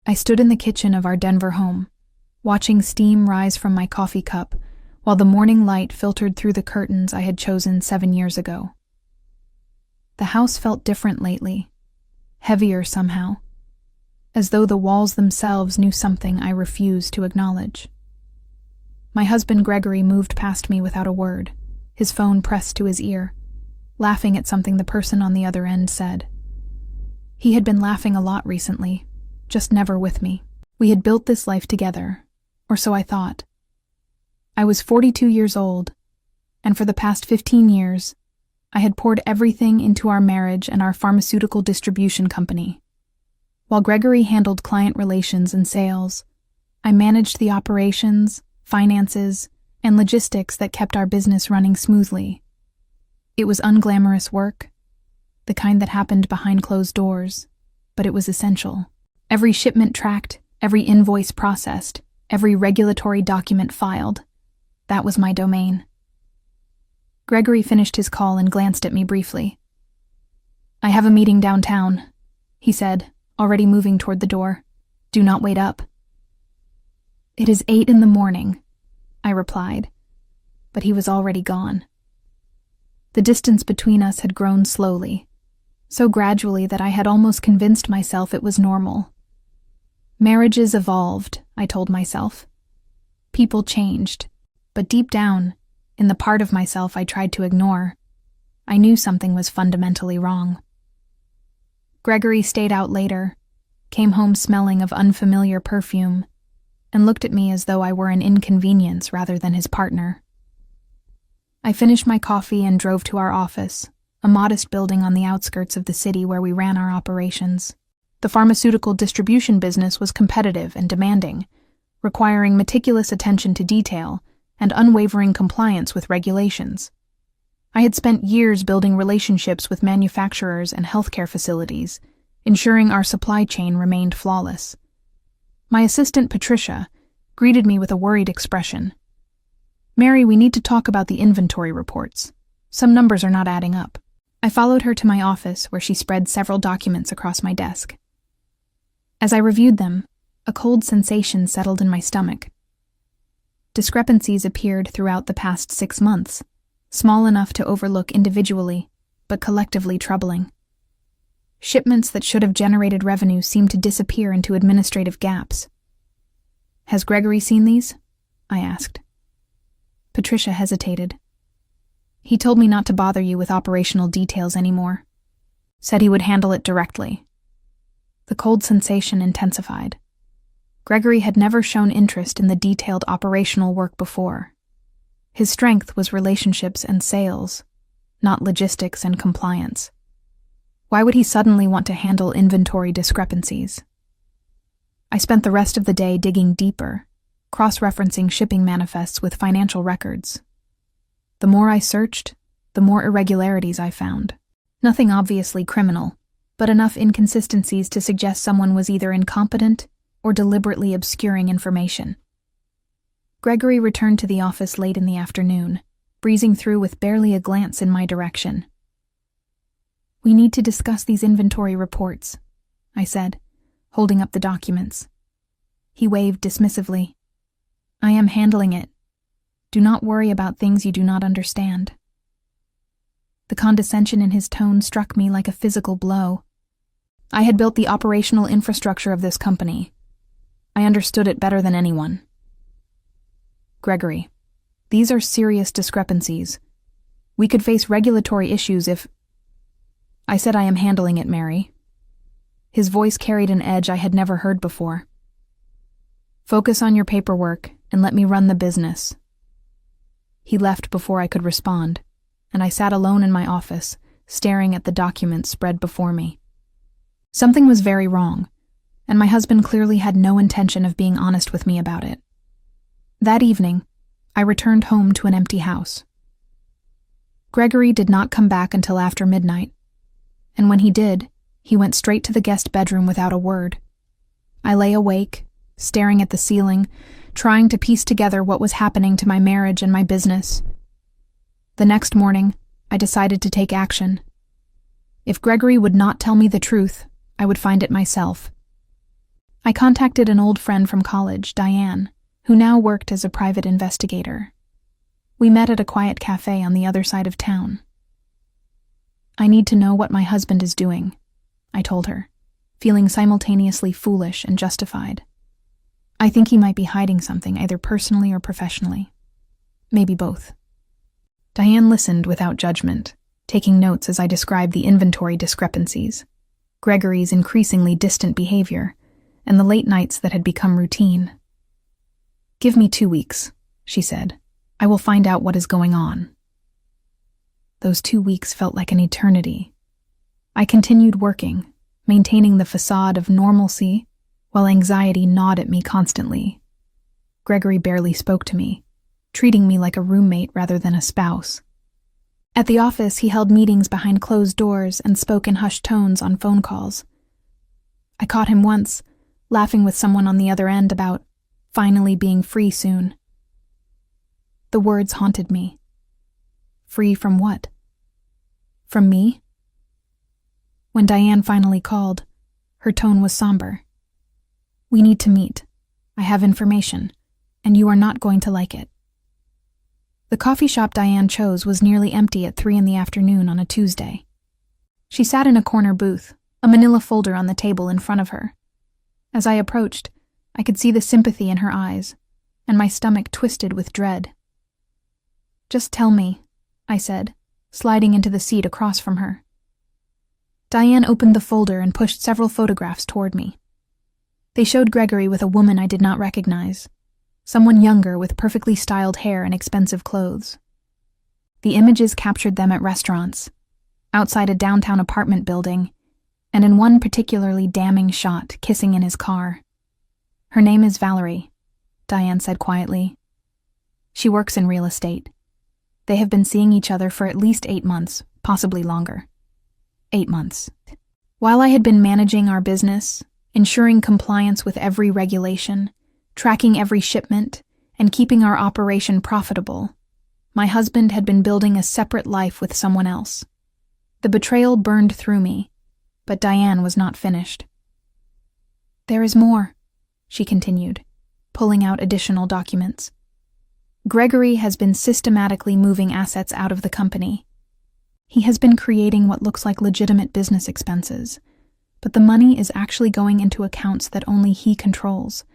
I stood in the kitchen of our Denver home, watching steam rise from my coffee cup while the morning light filtered through the curtains I had chosen 7 years ago. The house felt different lately, heavier somehow, as though the walls themselves knew something I refused to acknowledge. My husband Gregory moved past me without a word, his phone pressed to his ear, laughing at something the person on the other end said. He had been laughing a lot recently, just never with me. We had built this life together, or so I thought. I was 42 years old, and for the past 15 years, I had poured everything into our marriage and our pharmaceutical distribution company. While Gregory handled client relations and sales, I managed the operations, finances, and logistics that kept our business running smoothly. It was unglamorous work, the kind that happened behind closed doors, but it was essential. Every shipment tracked, every invoice processed, every regulatory document filed. That was my domain. Gregory finished his call and glanced at me briefly. "I have a meeting downtown," he said, already moving toward the door. "Do not wait up." "It is 8 in the morning," I replied, but he was already gone. The distance between us had grown slowly, so gradually that I had almost convinced myself it was normal. Marriages evolved, I told myself. People changed, but deep down, in the part of myself I tried to ignore, I knew something was fundamentally wrong. Gregory stayed out later, came home smelling of unfamiliar perfume, and looked at me as though I were an inconvenience rather than his partner. I finished my coffee and drove to our office, a modest building on the outskirts of the city where we ran our operations. The pharmaceutical distribution business was competitive and demanding, requiring meticulous attention to detail and unwavering compliance with regulations. I had spent years building relationships with manufacturers and healthcare facilities, ensuring our supply chain remained flawless. My assistant, Patricia, greeted me with a worried expression. "Mary, we need to talk about the inventory reports. Some numbers are not adding up." I followed her to my office, where she spread several documents across my desk. As I reviewed them, a cold sensation settled in my stomach. Discrepancies appeared throughout the past 6 months, small enough to overlook individually, but collectively troubling. Shipments that should have generated revenue seemed to disappear into administrative gaps. "Has Gregory seen these?" I asked. Patricia hesitated. "He told me not to bother you with operational details anymore. Said he would handle it directly." The cold sensation intensified. Gregory had never shown interest in the detailed operational work before. His strength was relationships and sales, not logistics and compliance. Why would he suddenly want to handle inventory discrepancies? I spent the rest of the day digging deeper, cross-referencing shipping manifests with financial records. The more I searched, the more irregularities I found. Nothing obviously criminal, but enough inconsistencies to suggest someone was either incompetent or deliberately obscuring information. Gregory returned to the office late in the afternoon, breezing through with barely a glance in my direction. "We need to discuss these inventory reports," I said, holding up the documents. He waved dismissively. "I am handling it. Do not worry about things you do not understand." The condescension in his tone struck me like a physical blow. I had built the operational infrastructure of this company. I understood it better than anyone. "Gregory, these are serious discrepancies. We could face regulatory issues if—" "I said I am handling it, Mary." His voice carried an edge I had never heard before. "Focus on your paperwork and let me run the business." He left before I could respond, and I sat alone in my office, staring at the documents spread before me. Something was very wrong, and my husband clearly had no intention of being honest with me about it. That evening, I returned home to an empty house. Gregory did not come back until after midnight, and when he did, he went straight to the guest bedroom without a word. I lay awake, staring at the ceiling, trying to piece together what was happening to my marriage and my business. The next morning, I decided to take action. If Gregory would not tell me the truth, I would find it myself. I contacted an old friend from college, Diane, who now worked as a private investigator. We met at a quiet cafe on the other side of town. I need to know what my husband is doing, I told her, feeling simultaneously foolish and justified. I think he might be hiding something, either personally or professionally. Maybe both. Diane listened without judgment, taking notes as I described the inventory discrepancies, Gregory's increasingly distant behavior, and the late nights that had become routine. "Give me 2 weeks," she said. "I will find out what is going on." Those 2 weeks felt like an eternity. I continued working, maintaining the facade of normalcy, while anxiety gnawed at me constantly. Gregory barely spoke to me, treating me like a roommate rather than a spouse. At the office, he held meetings behind closed doors and spoke in hushed tones on phone calls. I caught him once, laughing with someone on the other end about finally being free soon. The words haunted me. Free from what? From me? When Diane finally called, her tone was somber. "We need to meet. I have information, and you are not going to like it." The coffee shop Diane chose was nearly empty at 3 p.m. on a Tuesday. She sat in a corner booth, a manila folder on the table in front of her. As I approached, I could see the sympathy in her eyes, and my stomach twisted with dread. "Just tell me," I said, sliding into the seat across from her. Diane opened the folder and pushed several photographs toward me. They showed Gregory with a woman I did not recognize, someone younger with perfectly styled hair and expensive clothes. The images captured them at restaurants, outside a downtown apartment building, and in one particularly damning shot, kissing in his car. "Her name is Valerie," Diane said quietly. "She works in real estate. They have been seeing each other for at least 8 months, possibly longer. 8 months. While I had been managing our business, ensuring compliance with every regulation, tracking every shipment, and keeping our operation profitable, my husband had been building a separate life with someone else. The betrayal burned through me, but Diane was not finished. "There is more," she continued, pulling out additional documents. "Gregory has been systematically moving assets out of the company. He has been creating what looks like legitimate business expenses, but the money is actually going into accounts that only he controls.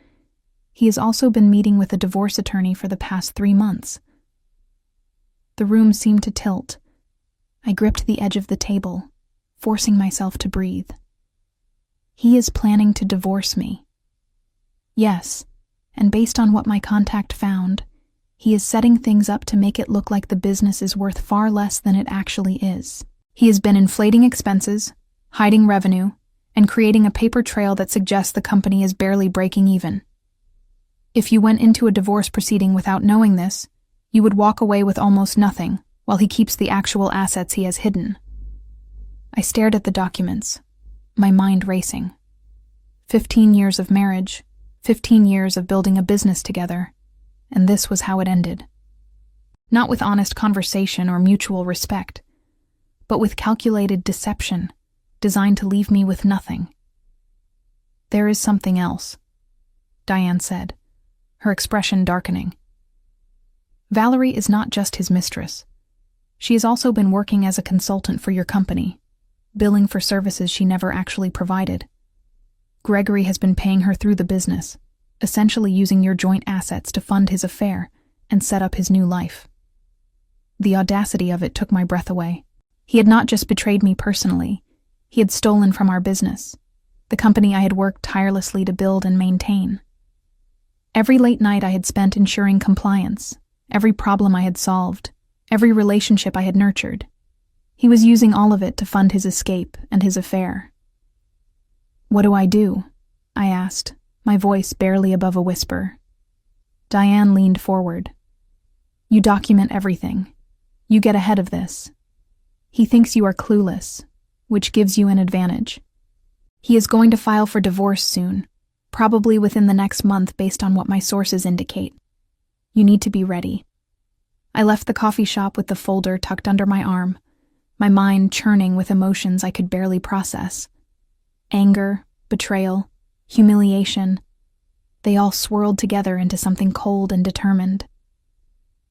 He has also been meeting with a divorce attorney for the past 3 months. The room seemed to tilt. I gripped the edge of the table, forcing myself to breathe. He is planning to divorce me. Yes, and based on what my contact found, he is setting things up to make it look like the business is worth far less than it actually is. He has been inflating expenses, hiding revenue, and creating a paper trail that suggests the company is barely breaking even. If you went into a divorce proceeding without knowing this, you would walk away with almost nothing, while he keeps the actual assets he has hidden." I stared at the documents, my mind racing. 15 years of marriage, 15 years of building a business together, and this was how it ended. Not with honest conversation or mutual respect, but with calculated deception, designed to leave me with nothing. "There is something else," Diane said, her expression darkening. "Valerie is not just his mistress. She has also been working as a consultant for your company, billing for services she never actually provided. Gregory has been paying her through the business, essentially using your joint assets to fund his affair and set up his new life." The audacity of it took my breath away. He had not just betrayed me personally, he had stolen from our business, the company I had worked tirelessly to build and maintain. Every late night I had spent ensuring compliance, every problem I had solved, every relationship I had nurtured. He was using all of it to fund his escape and his affair. "What do I do?" I asked, my voice barely above a whisper. Diane leaned forward. "You document everything. You get ahead of this. He thinks you are clueless, which gives you an advantage. He is going to file for divorce soon, probably within the next month based on what my sources indicate. You need to be ready." I left the coffee shop with the folder tucked under my arm, my mind churning with emotions I could barely process. Anger, betrayal, humiliation. They all swirled together into something cold and determined.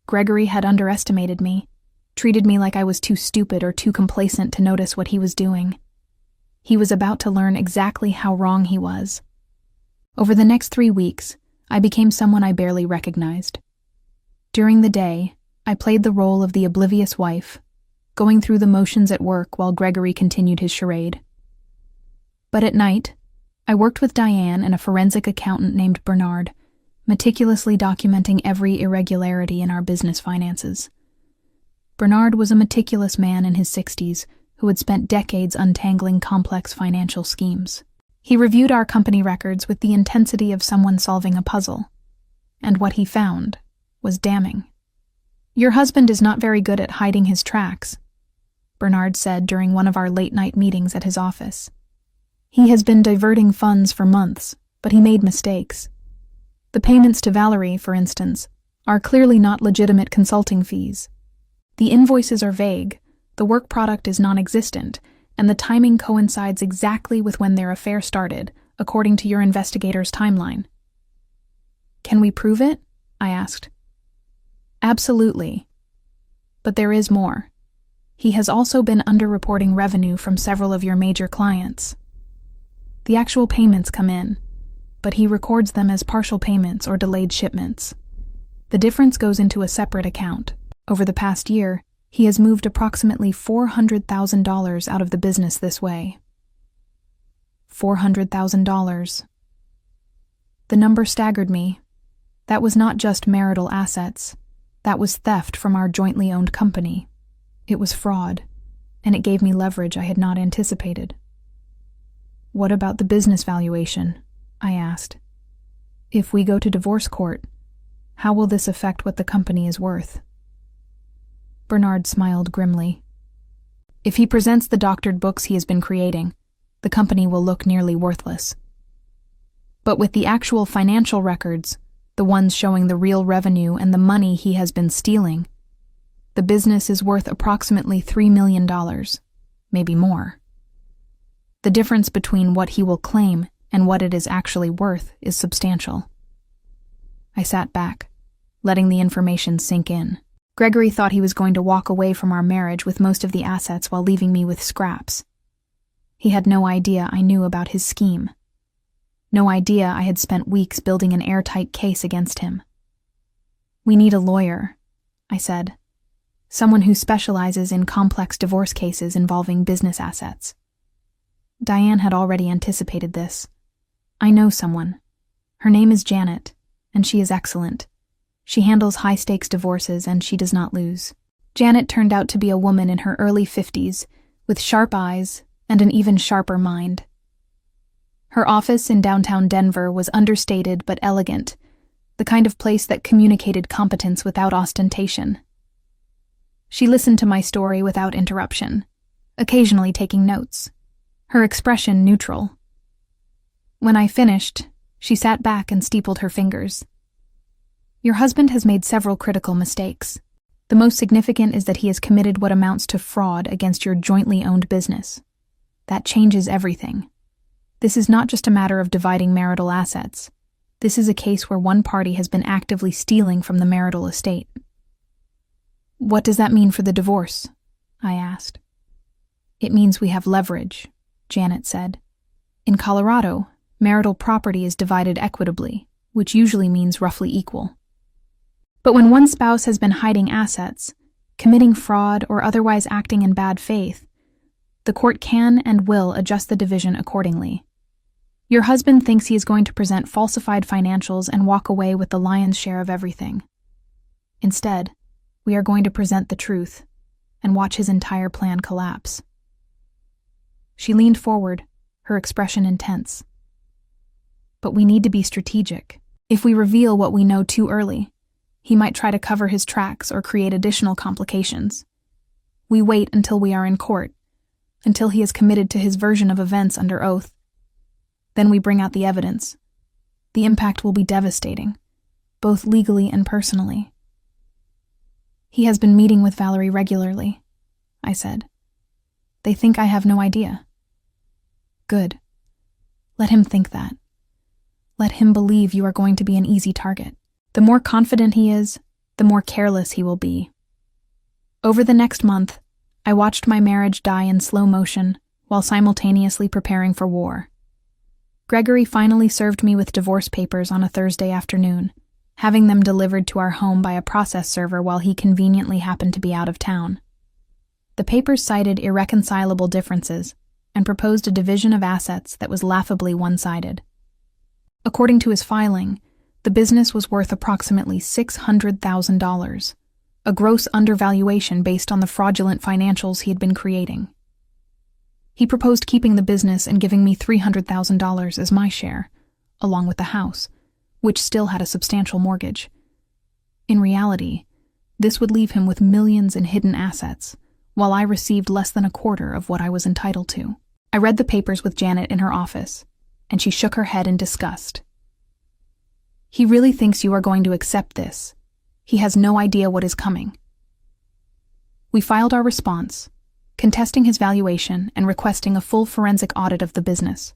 Gregory had underestimated me, treated me like I was too stupid or too complacent to notice what he was doing. He was about to learn exactly how wrong he was. Over the next 3 weeks, I became someone I barely recognized. During the day, I played the role of the oblivious wife, going through the motions at work while Gregory continued his charade. But at night, I worked with Diane and a forensic accountant named Bernard, meticulously documenting every irregularity in our business finances. Bernard was a meticulous man in his 60s who had spent decades untangling complex financial schemes. He reviewed our company records with the intensity of someone solving a puzzle, and what he found was damning. "Your husband is not very good at hiding his tracks," Bernard said during one of our late-night meetings at his office. "He has been diverting funds for months, but he made mistakes. The payments to Valerie, for instance, are clearly not legitimate consulting fees. The invoices are vague, the work product is non-existent, and the timing coincides exactly with when their affair started, according to your investigator's timeline." "Can we prove it?" I asked. "Absolutely. But there is more. He has also been underreporting revenue from several of your major clients. The actual payments come in, but he records them as partial payments or delayed shipments. The difference goes into a separate account. Over the past year, he has moved approximately $400,000 out of the business this way." $400,000. The number staggered me. That was not just marital assets. That was theft from our jointly owned company. It was fraud, and it gave me leverage I had not anticipated. "What about the business valuation?" I asked. "If we go to divorce court, how will this affect what the company is worth?" Bernard smiled grimly. "If he presents the doctored books he has been creating, the company will look nearly worthless. But with the actual financial records, the ones showing the real revenue and the money he has been stealing, the business is worth approximately $3 million, maybe more. The difference between what he will claim and what it is actually worth is substantial." I sat back, letting the information sink in. Gregory thought he was going to walk away from our marriage with most of the assets while leaving me with scraps. He had no idea I knew about his scheme. No idea I had spent weeks building an airtight case against him. "We need a lawyer," I said. "Someone who specializes in complex divorce cases involving business assets." Diane had already anticipated this. "I know someone. Her name is Janet, and she is excellent. She handles high-stakes divorces, and she does not lose." Janet turned out to be a woman in her early 50s, with sharp eyes and an even sharper mind. Her office in downtown Denver was understated but elegant, the kind of place that communicated competence without ostentation. She listened to my story without interruption, occasionally taking notes, her expression neutral. When I finished, she sat back and steepled her fingers. "Your husband has made several critical mistakes. The most significant is that he has committed what amounts to fraud against your jointly owned business. That changes everything. This is not just a matter of dividing marital assets. This is a case where one party has been actively stealing from the marital estate." "What does that mean for the divorce?" I asked. "It means we have leverage," Janet said. "In Colorado, marital property is divided equitably, which usually means roughly equal. But when one spouse has been hiding assets, committing fraud, or otherwise acting in bad faith, the court can and will adjust the division accordingly. Your husband thinks he is going to present falsified financials and walk away with the lion's share of everything. Instead, we are going to present the truth and watch his entire plan collapse." She leaned forward, her expression intense. "But we need to be strategic. If we reveal what we know too early, he might try to cover his tracks or create additional complications. We wait until we are in court, until he is committed to his version of events under oath. Then we bring out the evidence. The impact will be devastating, both legally and personally." "He has been meeting with Valerie regularly," I said. "They think I have no idea." "Good. Let him think that. Let him believe you are going to be an easy target. The more confident he is, the more careless he will be. Over the next month, I watched my marriage die in slow motion while simultaneously preparing for war. Gregory finally served me with divorce papers on a Thursday afternoon, having them delivered to our home by a process server while he conveniently happened to be out of town. The papers cited irreconcilable differences and proposed a division of assets that was laughably one-sided. According to his filing, the business was worth approximately $600,000, a gross undervaluation based on the fraudulent financials he had been creating. He proposed keeping the business and giving me $300,000 as my share, along with the house, which still had a substantial mortgage. In reality, this would leave him with millions in hidden assets, while I received less than a quarter of what I was entitled to. I read the papers with Janet in her office, and she shook her head in disgust. He really thinks you are going to accept this. He has no idea what is coming. We filed our response, contesting his valuation and requesting a full forensic audit of the business.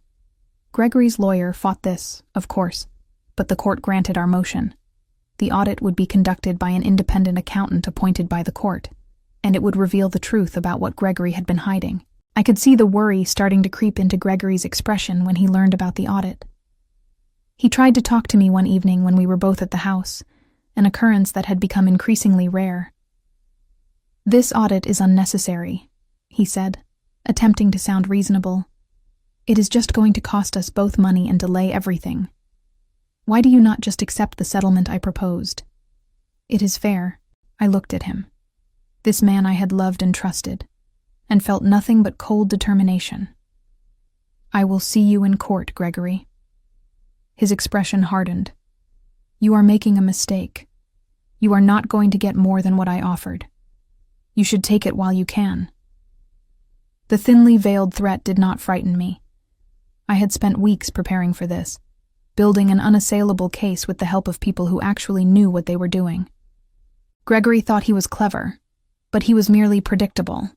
Gregory's lawyer fought this, of course, but the court granted our motion. The audit would be conducted by an independent accountant appointed by the court, and it would reveal the truth about what Gregory had been hiding. I could see the worry starting to creep into Gregory's expression when he learned about the audit. He tried to talk to me one evening when we were both at the house, an occurrence that had become increasingly rare. "This audit is unnecessary," he said, attempting to sound reasonable. "It is just going to cost us both money and delay everything. Why do you not just accept the settlement I proposed?" "It is fair." I looked at him. This man I had loved and trusted, and felt nothing but cold determination. "I will see you in court, Gregory." His expression hardened. "You are making a mistake. You are not going to get more than what I offered. You should take it while you can." The thinly veiled threat did not frighten me. I had spent weeks preparing for this, building an unassailable case with the help of people who actually knew what they were doing. Gregory thought he was clever, but he was merely predictable.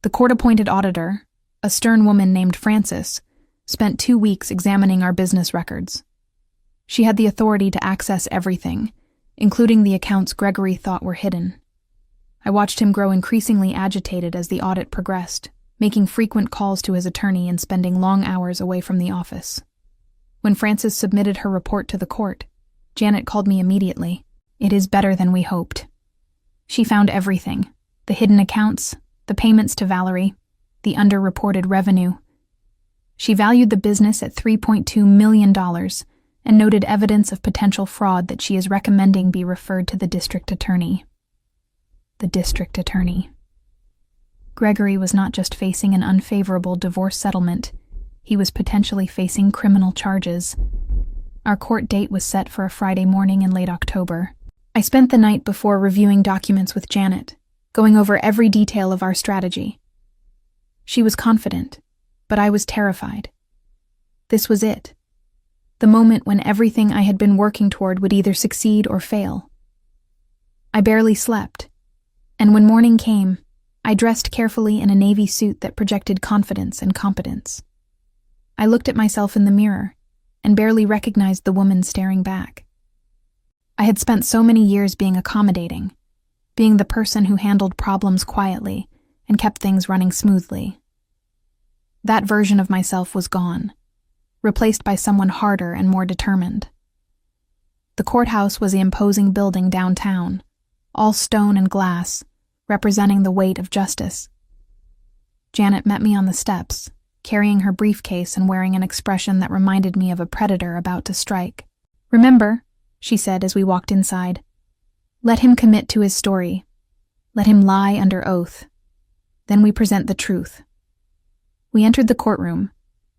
The court-appointed auditor, a stern woman named Frances, spent 2 weeks examining our business records. She had the authority to access everything, including the accounts Gregory thought were hidden. I watched him grow increasingly agitated as the audit progressed, making frequent calls to his attorney and spending long hours away from the office. When Frances submitted her report to the court, Janet called me immediately. "It is better than we hoped." She found everything: the hidden accounts, the payments to Valerie, the underreported revenue. She valued the business at $3.2 million and noted evidence of potential fraud that she is recommending be referred to the district attorney. The district attorney. Gregory was not just facing an unfavorable divorce settlement, he was potentially facing criminal charges. Our court date was set for a Friday morning in late October. I spent the night before reviewing documents with Janet, going over every detail of our strategy. She was confident, but I was terrified. This was it. The moment when everything I had been working toward would either succeed or fail. I barely slept, and when morning came, I dressed carefully in a navy suit that projected confidence and competence. I looked at myself in the mirror and barely recognized the woman staring back. I had spent so many years being accommodating, being the person who handled problems quietly and kept things running smoothly. That version of myself was gone, replaced by someone harder and more determined. The courthouse was the imposing building downtown, all stone and glass, representing the weight of justice. Janet met me on the steps, carrying her briefcase and wearing an expression that reminded me of a predator about to strike. "Remember," she said as we walked inside, "let him commit to his story. Let him lie under oath. Then we present the truth." We entered the courtroom,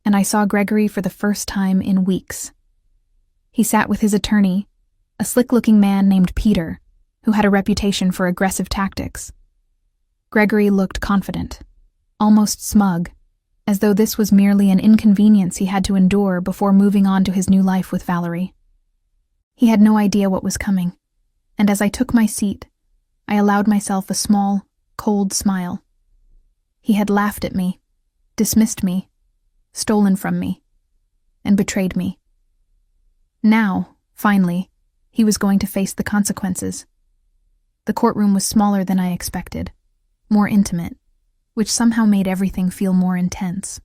and I saw Gregory for the first time in weeks. He sat with his attorney, a slick-looking man named Peter, who had a reputation for aggressive tactics. Gregory looked confident, almost smug, as though this was merely an inconvenience he had to endure before moving on to his new life with Valerie. He had no idea what was coming, and as I took my seat, I allowed myself a small, cold smile. He had laughed at me, dismissed me, stolen from me, and betrayed me. Now, finally, he was going to face the consequences. The courtroom was smaller than I expected, more intimate, which somehow made everything feel more intense.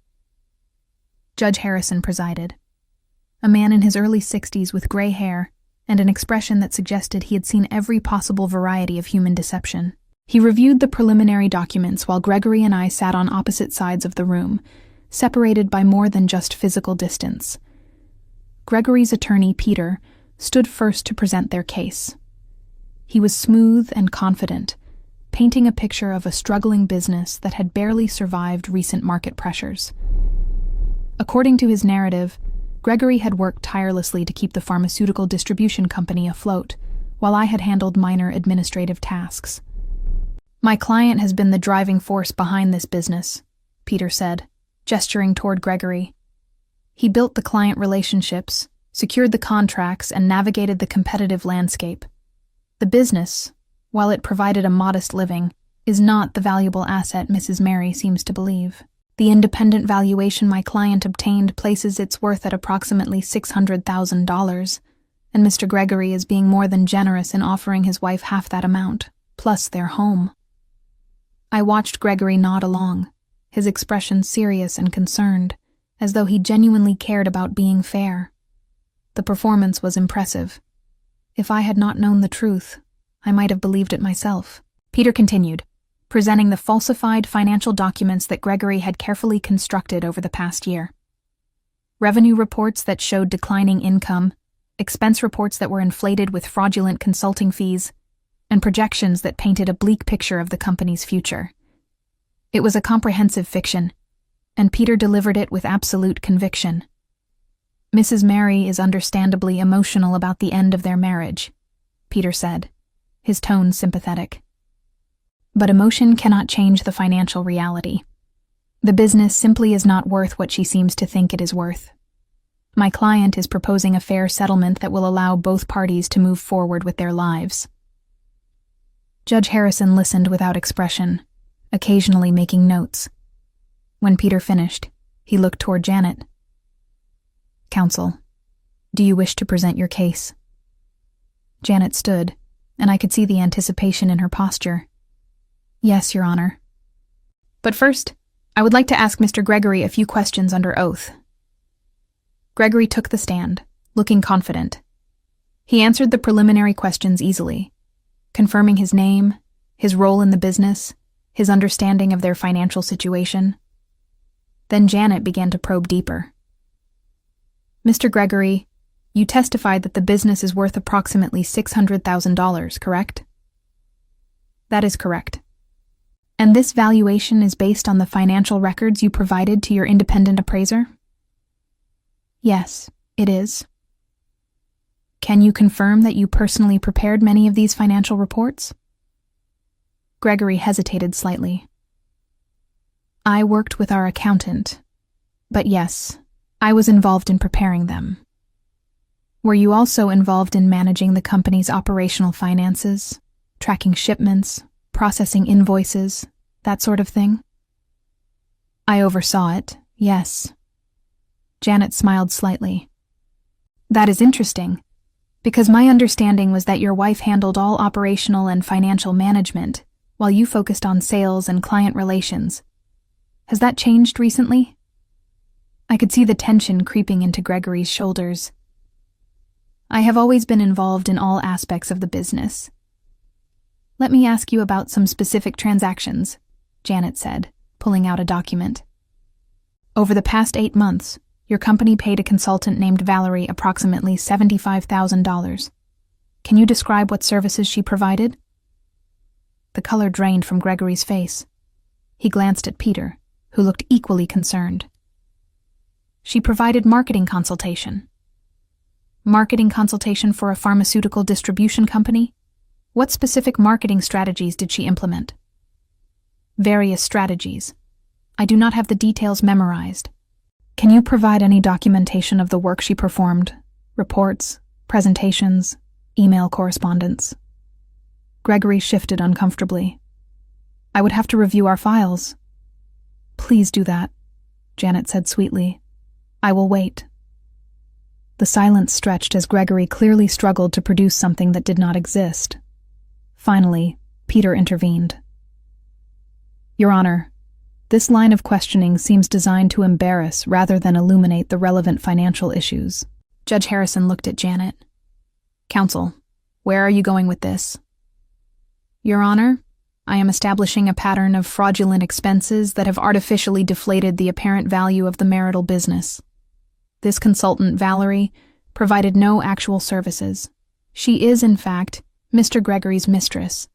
Judge Harrison presided. A man in his early 60s with gray hair and an expression that suggested he had seen every possible variety of human deception. He reviewed the preliminary documents while Gregory and I sat on opposite sides of the room, separated by more than just physical distance. Gregory's attorney, Peter, stood first to present their case. He was smooth and confident, painting a picture of a struggling business that had barely survived recent market pressures. According to his narrative, Gregory had worked tirelessly to keep the pharmaceutical distribution company afloat, while I had handled minor administrative tasks. "My client has been the driving force behind this business," Peter said, gesturing toward Gregory. "He built the client relationships, secured the contracts, and navigated the competitive landscape. The business, while it provided a modest living, is not the valuable asset Mrs. Mary seems to believe. The independent valuation my client obtained places its worth at approximately $600,000, and Mr. Gregory is being more than generous in offering his wife half that amount, plus their home." I watched Gregory nod along, his expression serious and concerned, as though he genuinely cared about being fair. The performance was impressive. If I had not known the truth, I might have believed it myself. Peter continued, presenting the falsified financial documents that Gregory had carefully constructed over the past year. Revenue reports that showed declining income, expense reports that were inflated with fraudulent consulting fees, and projections that painted a bleak picture of the company's future. It was a comprehensive fiction, and Peter delivered it with absolute conviction. "Mrs. Mary is understandably emotional about the end of their marriage," Peter said, his tone sympathetic. "But emotion cannot change the financial reality. The business simply is not worth what she seems to think it is worth. My client is proposing a fair settlement that will allow both parties to move forward with their lives." Judge Harrison listened without expression, occasionally making notes. When Peter finished, he looked toward Janet. "Counsel, do you wish to present your case?" Janet stood, and I could see the anticipation in her posture. "Yes, Your Honor. But first, I would like to ask Mr. Gregory a few questions under oath." Gregory took the stand, looking confident. He answered the preliminary questions easily, confirming his name, his role in the business, his understanding of their financial situation. Then Janet began to probe deeper. "Mr. Gregory, you testified that the business is worth approximately $600,000, correct?" "That is correct." "And this valuation is based on the financial records you provided to your independent appraiser?" "Yes, it is." "Can you confirm that you personally prepared many of these financial reports?" Gregory hesitated slightly. "I worked with our accountant, but yes, I was involved in preparing them." "Were you also involved in managing the company's operational finances, tracking shipments, processing invoices, that sort of thing?" "I oversaw it, yes." Janet smiled slightly. "That is interesting, because my understanding was that your wife handled all operational and financial management, while you focused on sales and client relations. Has that changed recently?" I could see the tension creeping into Gregory's shoulders. "I have always been involved in all aspects of the business." "Let me ask you about some specific transactions," Janet said, pulling out a document. "Over the past 8 months, your company paid a consultant named Valerie approximately $75,000. Can you describe what services she provided?" The color drained from Gregory's face. He glanced at Peter, who looked equally concerned. "She provided marketing consultation." "Marketing consultation for a pharmaceutical distribution company? What specific marketing strategies did she implement?" "Various strategies. I do not have the details memorized." "Can you provide any documentation of the work she performed? Reports, presentations, email correspondence?" Gregory shifted uncomfortably. "I would have to review our files." "Please do that," Janet said sweetly. "I will wait." The silence stretched as Gregory clearly struggled to produce something that did not exist. Finally, Peter intervened. "Your Honor, this line of questioning seems designed to embarrass rather than illuminate the relevant financial issues." Judge Harrison looked at Janet. "Counsel, where are you going with this?" "Your Honor, I am establishing a pattern of fraudulent expenses that have artificially deflated the apparent value of the marital business. This consultant, Valerie, provided no actual services. She is, in fact, Mr. Gregory's mistress,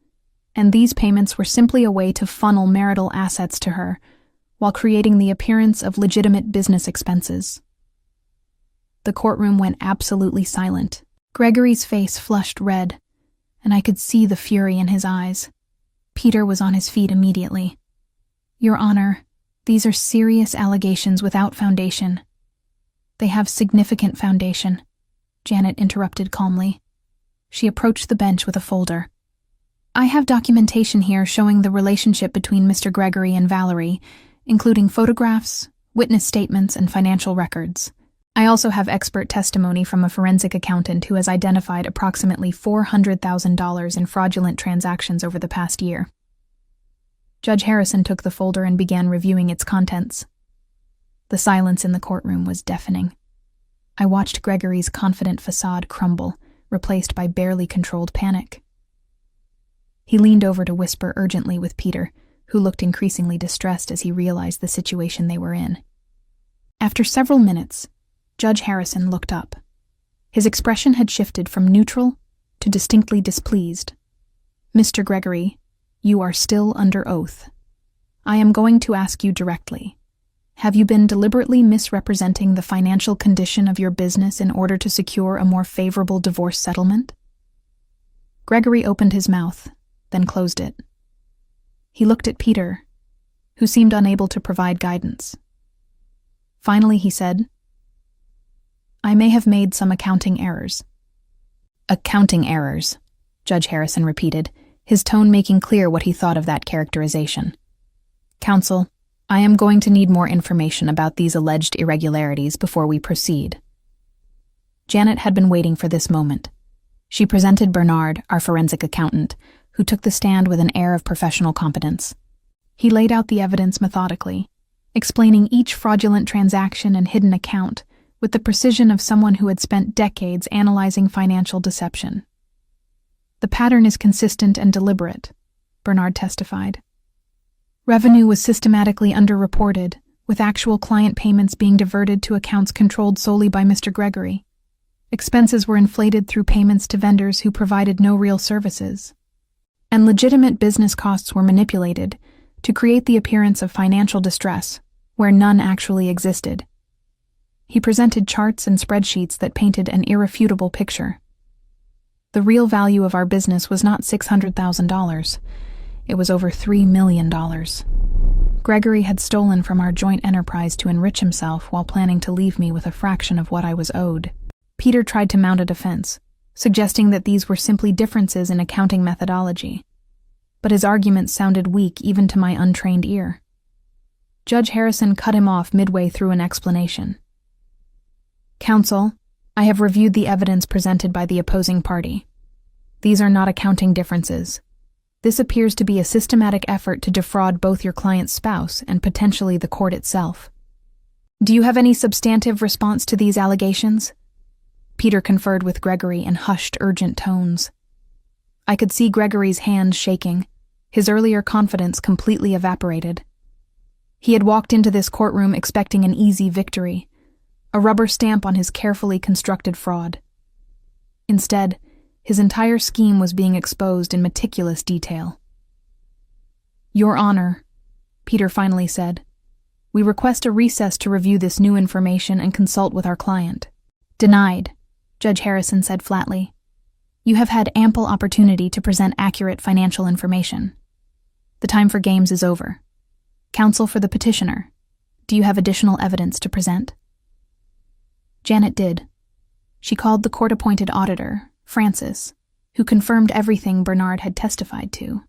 and these payments were simply a way to funnel marital assets to her, while creating the appearance of legitimate business expenses." The courtroom went absolutely silent. Gregory's face flushed red, and I could see the fury in his eyes. Peter was on his feet immediately. "Your Honor, these are serious allegations without foundation." "They have significant foundation," Janet interrupted calmly. She approached the bench with a folder. "I have documentation here showing the relationship between Mr. Gregory and Valerie, including photographs, witness statements, and financial records. I also have expert testimony from a forensic accountant who has identified approximately $400,000 in fraudulent transactions over the past year." Judge Harrison took the folder and began reviewing its contents. The silence in the courtroom was deafening. I watched Gregory's confident facade crumble, replaced by barely controlled panic. He leaned over to whisper urgently with Peter, who looked increasingly distressed as he realized the situation they were in. After several minutes, Judge Harrison looked up. His expression had shifted from neutral to distinctly displeased. "Mr. Gregory, you are still under oath. I am going to ask you directly. Have you been deliberately misrepresenting the financial condition of your business in order to secure a more favorable divorce settlement?" Gregory opened his mouth, then closed it. He looked at Peter, who seemed unable to provide guidance. Finally, he said, "I may have made some accounting errors." "Accounting errors," Judge Harrison repeated, his tone making clear what he thought of that characterization. "Counsel, I am going to need more information about these alleged irregularities before we proceed." Janet had been waiting for this moment. She presented Bernard, our forensic accountant, who took the stand with an air of professional competence. He laid out the evidence methodically, explaining each fraudulent transaction and hidden account with the precision of someone who had spent decades analyzing financial deception. "The pattern is consistent and deliberate," Bernard testified. "Revenue was systematically underreported, with actual client payments being diverted to accounts controlled solely by Mr. Gregory. Expenses were inflated through payments to vendors who provided no real services. And legitimate business costs were manipulated to create the appearance of financial distress, where none actually existed." He presented charts and spreadsheets that painted an irrefutable picture. "The real value of our business was not $600,000. It was over $3 million. Gregory had stolen from our joint enterprise to enrich himself while planning to leave me with a fraction of what I was owed." Peter tried to mount a defense, suggesting that these were simply differences in accounting methodology. But his arguments sounded weak even to my untrained ear. Judge Harrison cut him off midway through an explanation. "Counsel, I have reviewed the evidence presented by the opposing party. These are not accounting differences. This appears to be a systematic effort to defraud both your client's spouse and potentially the court itself. Do you have any substantive response to these allegations?" Peter conferred with Gregory in hushed, urgent tones. I could see Gregory's hands shaking, his earlier confidence completely evaporated. He had walked into this courtroom expecting an easy victory, a rubber stamp on his carefully constructed fraud. Instead, his entire scheme was being exposed in meticulous detail. "Your Honor," Peter finally said, "we request a recess to review this new information and consult with our client." "Denied," Judge Harrison said flatly. "You have had ample opportunity to present accurate financial information. The time for games is over. Counsel for the petitioner, do you have additional evidence to present?" Janet did. She called the court-appointed auditor, Francis, who confirmed everything Bernard had testified to.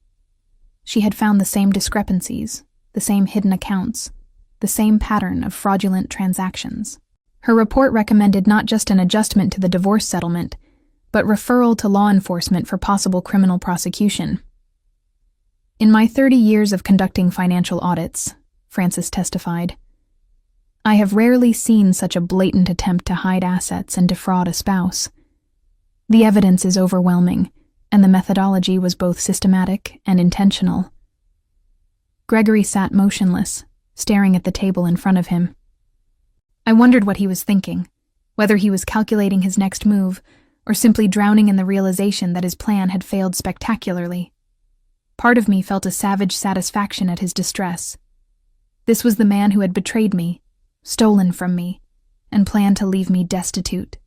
She had found the same discrepancies, the same hidden accounts, the same pattern of fraudulent transactions. Her report recommended not just an adjustment to the divorce settlement, but referral to law enforcement for possible criminal prosecution. In my 30 years of conducting financial audits, Frances testified, I have rarely seen such a blatant attempt to hide assets and defraud a spouse. The evidence is overwhelming, and the methodology was both systematic and intentional. Gregory sat motionless, staring at the table in front of him. I wondered what he was thinking, whether he was calculating his next move or simply drowning in the realization that his plan had failed spectacularly. Part of me felt a savage satisfaction at his distress. This was the man who had betrayed me, stolen from me, and planned to leave me destitute.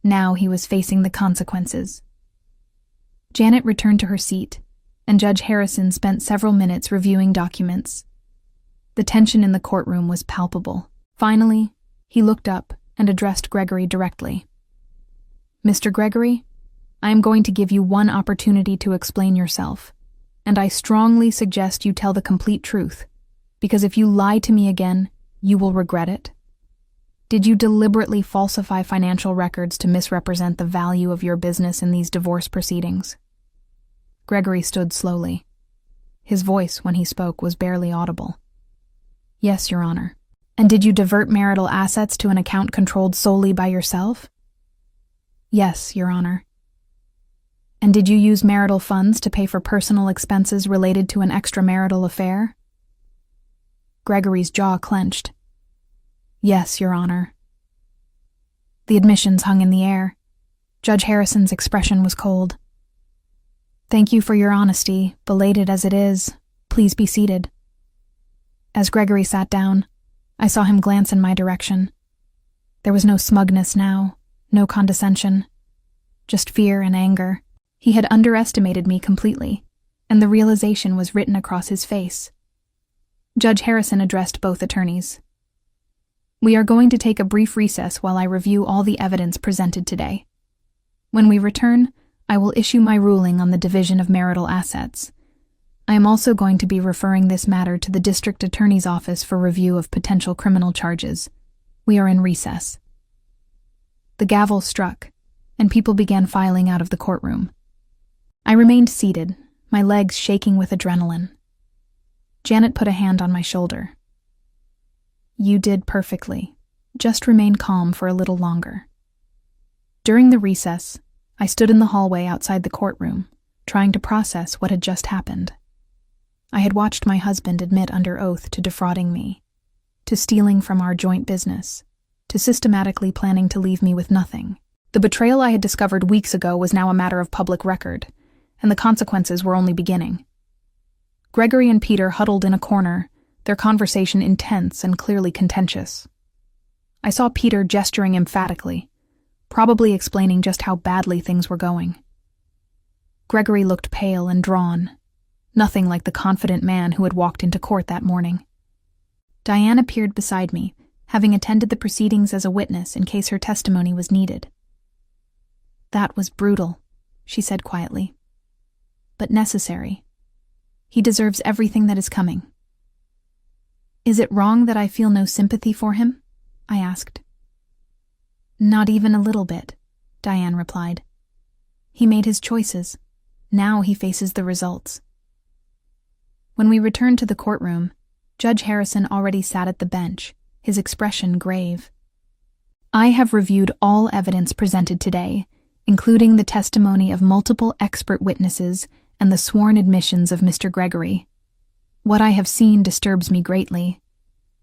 Now he was facing the consequences. Janet returned to her seat, and Judge Harrison spent several minutes reviewing documents. The tension in the courtroom was palpable. Finally, he looked up and addressed Gregory directly. Mr. Gregory, I am going to give you one opportunity to explain yourself, and I strongly suggest you tell the complete truth, because if you lie to me again, you will regret it. Did you deliberately falsify financial records to misrepresent the value of your business in these divorce proceedings? Gregory stood slowly. His voice, when he spoke, was barely audible. Yes, Your Honor. And did you divert marital assets to an account controlled solely by yourself? Yes, Your Honor. And did you use marital funds to pay for personal expenses related to an extramarital affair? Gregory's jaw clenched. Yes, Your Honor. The admissions hung in the air. Judge Harrison's expression was cold. Thank you for your honesty, belated as it is. Please be seated. As Gregory sat down, I saw him glance in my direction. There was no smugness now, no condescension, just fear and anger. He had underestimated me completely, and the realization was written across his face. Judge Harrison addressed both attorneys. We are going to take a brief recess while I review all the evidence presented today. When we return, I will issue my ruling on the division of marital assets. I am also going to be referring this matter to the district attorney's office for review of potential criminal charges. We are in recess. The gavel struck, and people began filing out of the courtroom. I remained seated, my legs shaking with adrenaline. Janet put a hand on my shoulder. You did perfectly. Just remain calm for a little longer. During the recess, I stood in the hallway outside the courtroom, trying to process what had just happened. I had watched my husband admit under oath to defrauding me, to stealing from our joint business, to systematically planning to leave me with nothing. The betrayal I had discovered weeks ago was now a matter of public record, and the consequences were only beginning. Gregory and Peter huddled in a corner, their conversation intense and clearly contentious. I saw Peter gesturing emphatically, probably explaining just how badly things were going. Gregory looked pale and drawn, nothing like the confident man who had walked into court that morning. Diane appeared beside me, having attended the proceedings as a witness in case her testimony was needed. That was brutal, she said quietly, but necessary. He deserves everything that is coming. Is it wrong that I feel no sympathy for him? I asked. Not even a little bit, Diane replied. He made his choices. Now he faces the results. When we returned to the courtroom, Judge Harrison already sat at the bench, his expression grave. I have reviewed all evidence presented today, including the testimony of multiple expert witnesses and the sworn admissions of Mr. Gregory. What I have seen disturbs me greatly.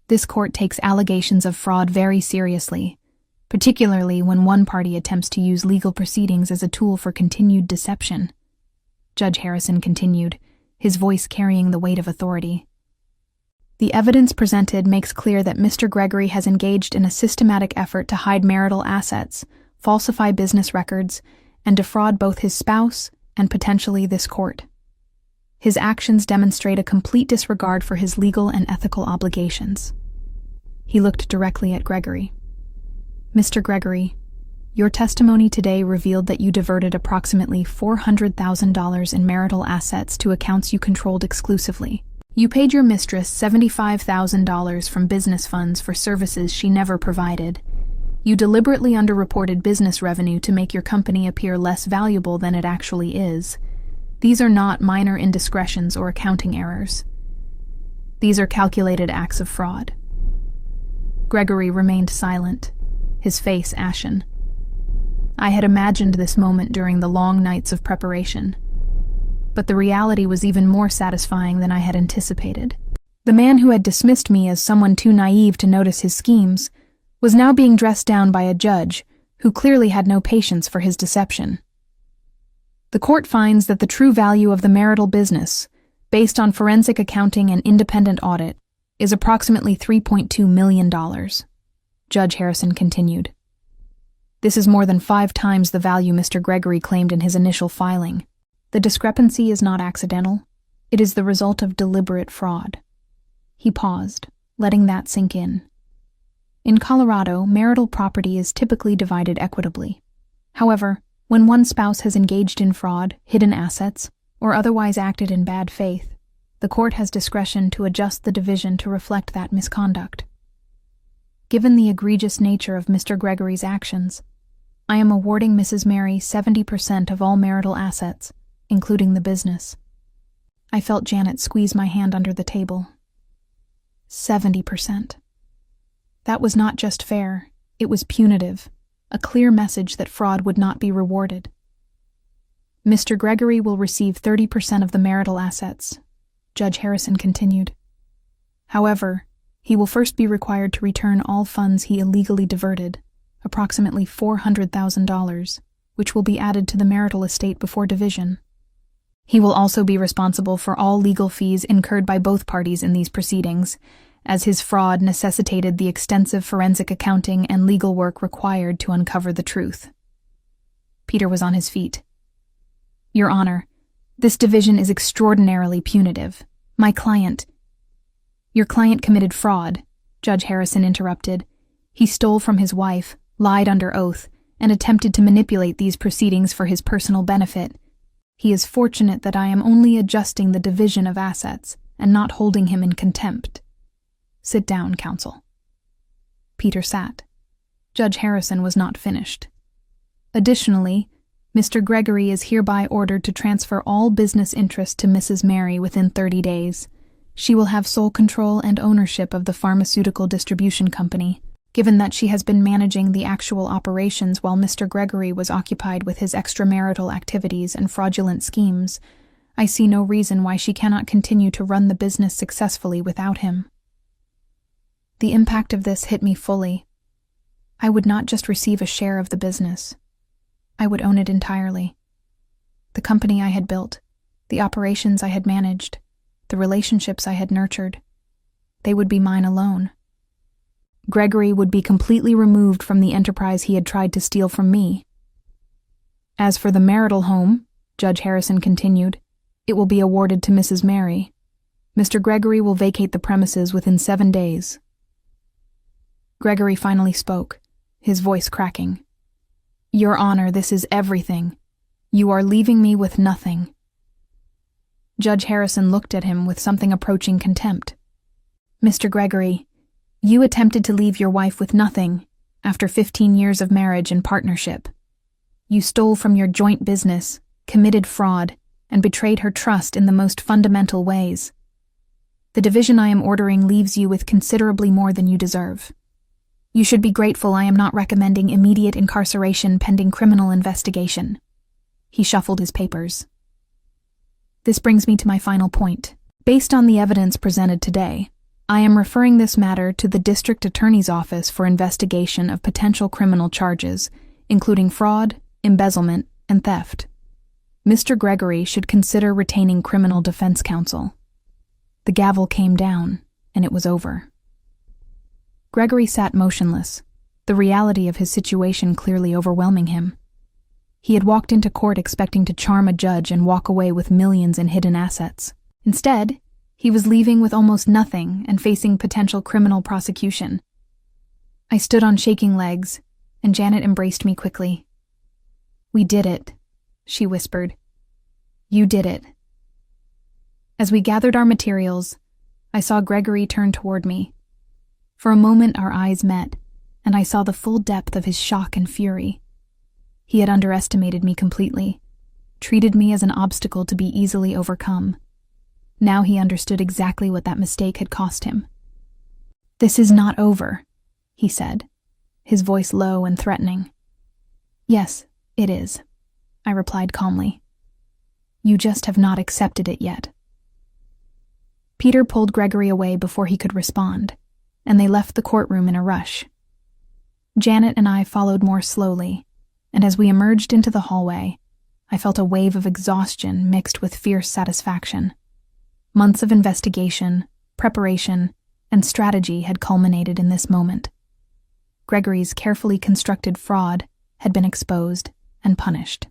This court takes allegations of fraud very seriously, particularly when one party attempts to use legal proceedings as a tool for continued deception. Judge Harrison continued, his voice carrying the weight of authority. The evidence presented makes clear that Mr. Gregory has engaged in a systematic effort to hide marital assets, falsify business records, and defraud both his spouse and potentially this court. His actions demonstrate a complete disregard for his legal and ethical obligations. He looked directly at Gregory. Mr. Gregory, your testimony today revealed that you diverted approximately $400,000 in marital assets to accounts you controlled exclusively. You paid your mistress $75,000 from business funds for services she never provided. You deliberately underreported business revenue to make your company appear less valuable than it actually is. These are not minor indiscretions or accounting errors. These are calculated acts of fraud. Gregory remained silent, his face ashen. I had imagined this moment during the long nights of preparation, but the reality was even more satisfying than I had anticipated. The man who had dismissed me as someone too naive to notice his schemes was now being dressed down by a judge who clearly had no patience for his deception. The court finds that the true value of the marital business, based on forensic accounting and independent audit, is approximately $3.2 million. Judge Harrison continued. This is more than 5 times the value Mr. Gregory claimed in his initial filing. The discrepancy is not accidental. It is the result of deliberate fraud. He paused, letting that sink in. In Colorado, marital property is typically divided equitably. However, when one spouse has engaged in fraud, hidden assets, or otherwise acted in bad faith, the court has discretion to adjust the division to reflect that misconduct. Given the egregious nature of Mr. Gregory's actions, I am awarding Mrs. Mary 70% of all marital assets, including the business. I felt Janet squeeze my hand under the table. 70%. That was not just fair, it was punitive, a clear message that fraud would not be rewarded. Mr. Gregory will receive 30% of the marital assets, Judge Harrison continued. However, he will first be required to return all funds he illegally diverted, approximately $400,000, which will be added to the marital estate before division. He will also be responsible for all legal fees incurred by both parties in these proceedings, as his fraud necessitated the extensive forensic accounting and legal work required to uncover the truth. Peter was on his feet. Your Honor, this division is extraordinarily punitive. Your client committed fraud, Judge Harrison interrupted. He stole from his wife, lied under oath, and attempted to manipulate these proceedings for his personal benefit. He is fortunate that I am only adjusting the division of assets and not holding him in contempt. Sit down, counsel. Peter sat. Judge Harrison was not finished. Additionally, Mr. Gregory is hereby ordered to transfer all business interest to Mrs. Mary within 30 days. She will have sole control and ownership of the pharmaceutical distribution company, given that she has been managing the actual operations while Mr. Gregory was occupied with his extramarital activities and fraudulent schemes. I see no reason why she cannot continue to run the business successfully without him. The impact of this hit me fully. I would not just receive a share of the business. I would own it entirely. The company I had built, the operations I had managed, the relationships I had nurtured, they would be mine alone. Gregory would be completely removed from the enterprise he had tried to steal from me. As for the marital home, Judge Harrison continued, it will be awarded to Mrs. Mary. Mr. Gregory will vacate the premises within 7 days. Gregory finally spoke, his voice cracking. Your Honor, this is everything. You are leaving me with nothing. Judge Harrison looked at him with something approaching contempt. Mr. Gregory, you attempted to leave your wife with nothing after 15 years of marriage and partnership. You stole from your joint business, committed fraud, and betrayed her trust in the most fundamental ways. The division I am ordering leaves you with considerably more than you deserve. You should be grateful I am not recommending immediate incarceration pending criminal investigation. He shuffled his papers. This brings me to my final point. Based on the evidence presented today, I am referring this matter to the District Attorney's Office for investigation of potential criminal charges, including fraud, embezzlement, and theft. Mr. Gregory should consider retaining criminal defense counsel. The gavel came down, and it was over. Gregory sat motionless, the reality of his situation clearly overwhelming him. He had walked into court expecting to charm a judge and walk away with millions in hidden assets. Instead, he was leaving with almost nothing and facing potential criminal prosecution. I stood on shaking legs, and Janet embraced me quickly. We did it, she whispered. You did it. As we gathered our materials, I saw Gregory turn toward me. For a moment our eyes met, and I saw the full depth of his shock and fury. He had underestimated me completely, treated me as an obstacle to be easily overcome. Now he understood exactly what that mistake had cost him. "This is not over," he said, his voice low and threatening. "Yes, it is," I replied calmly. "You just have not accepted it yet." Peter pulled Gregory away before he could respond, and they left the courtroom in a rush. Janet and I followed more slowly, and as we emerged into the hallway, I felt a wave of exhaustion mixed with fierce satisfaction. Months of investigation, preparation, and strategy had culminated in this moment. Gregory's carefully constructed fraud had been exposed and punished.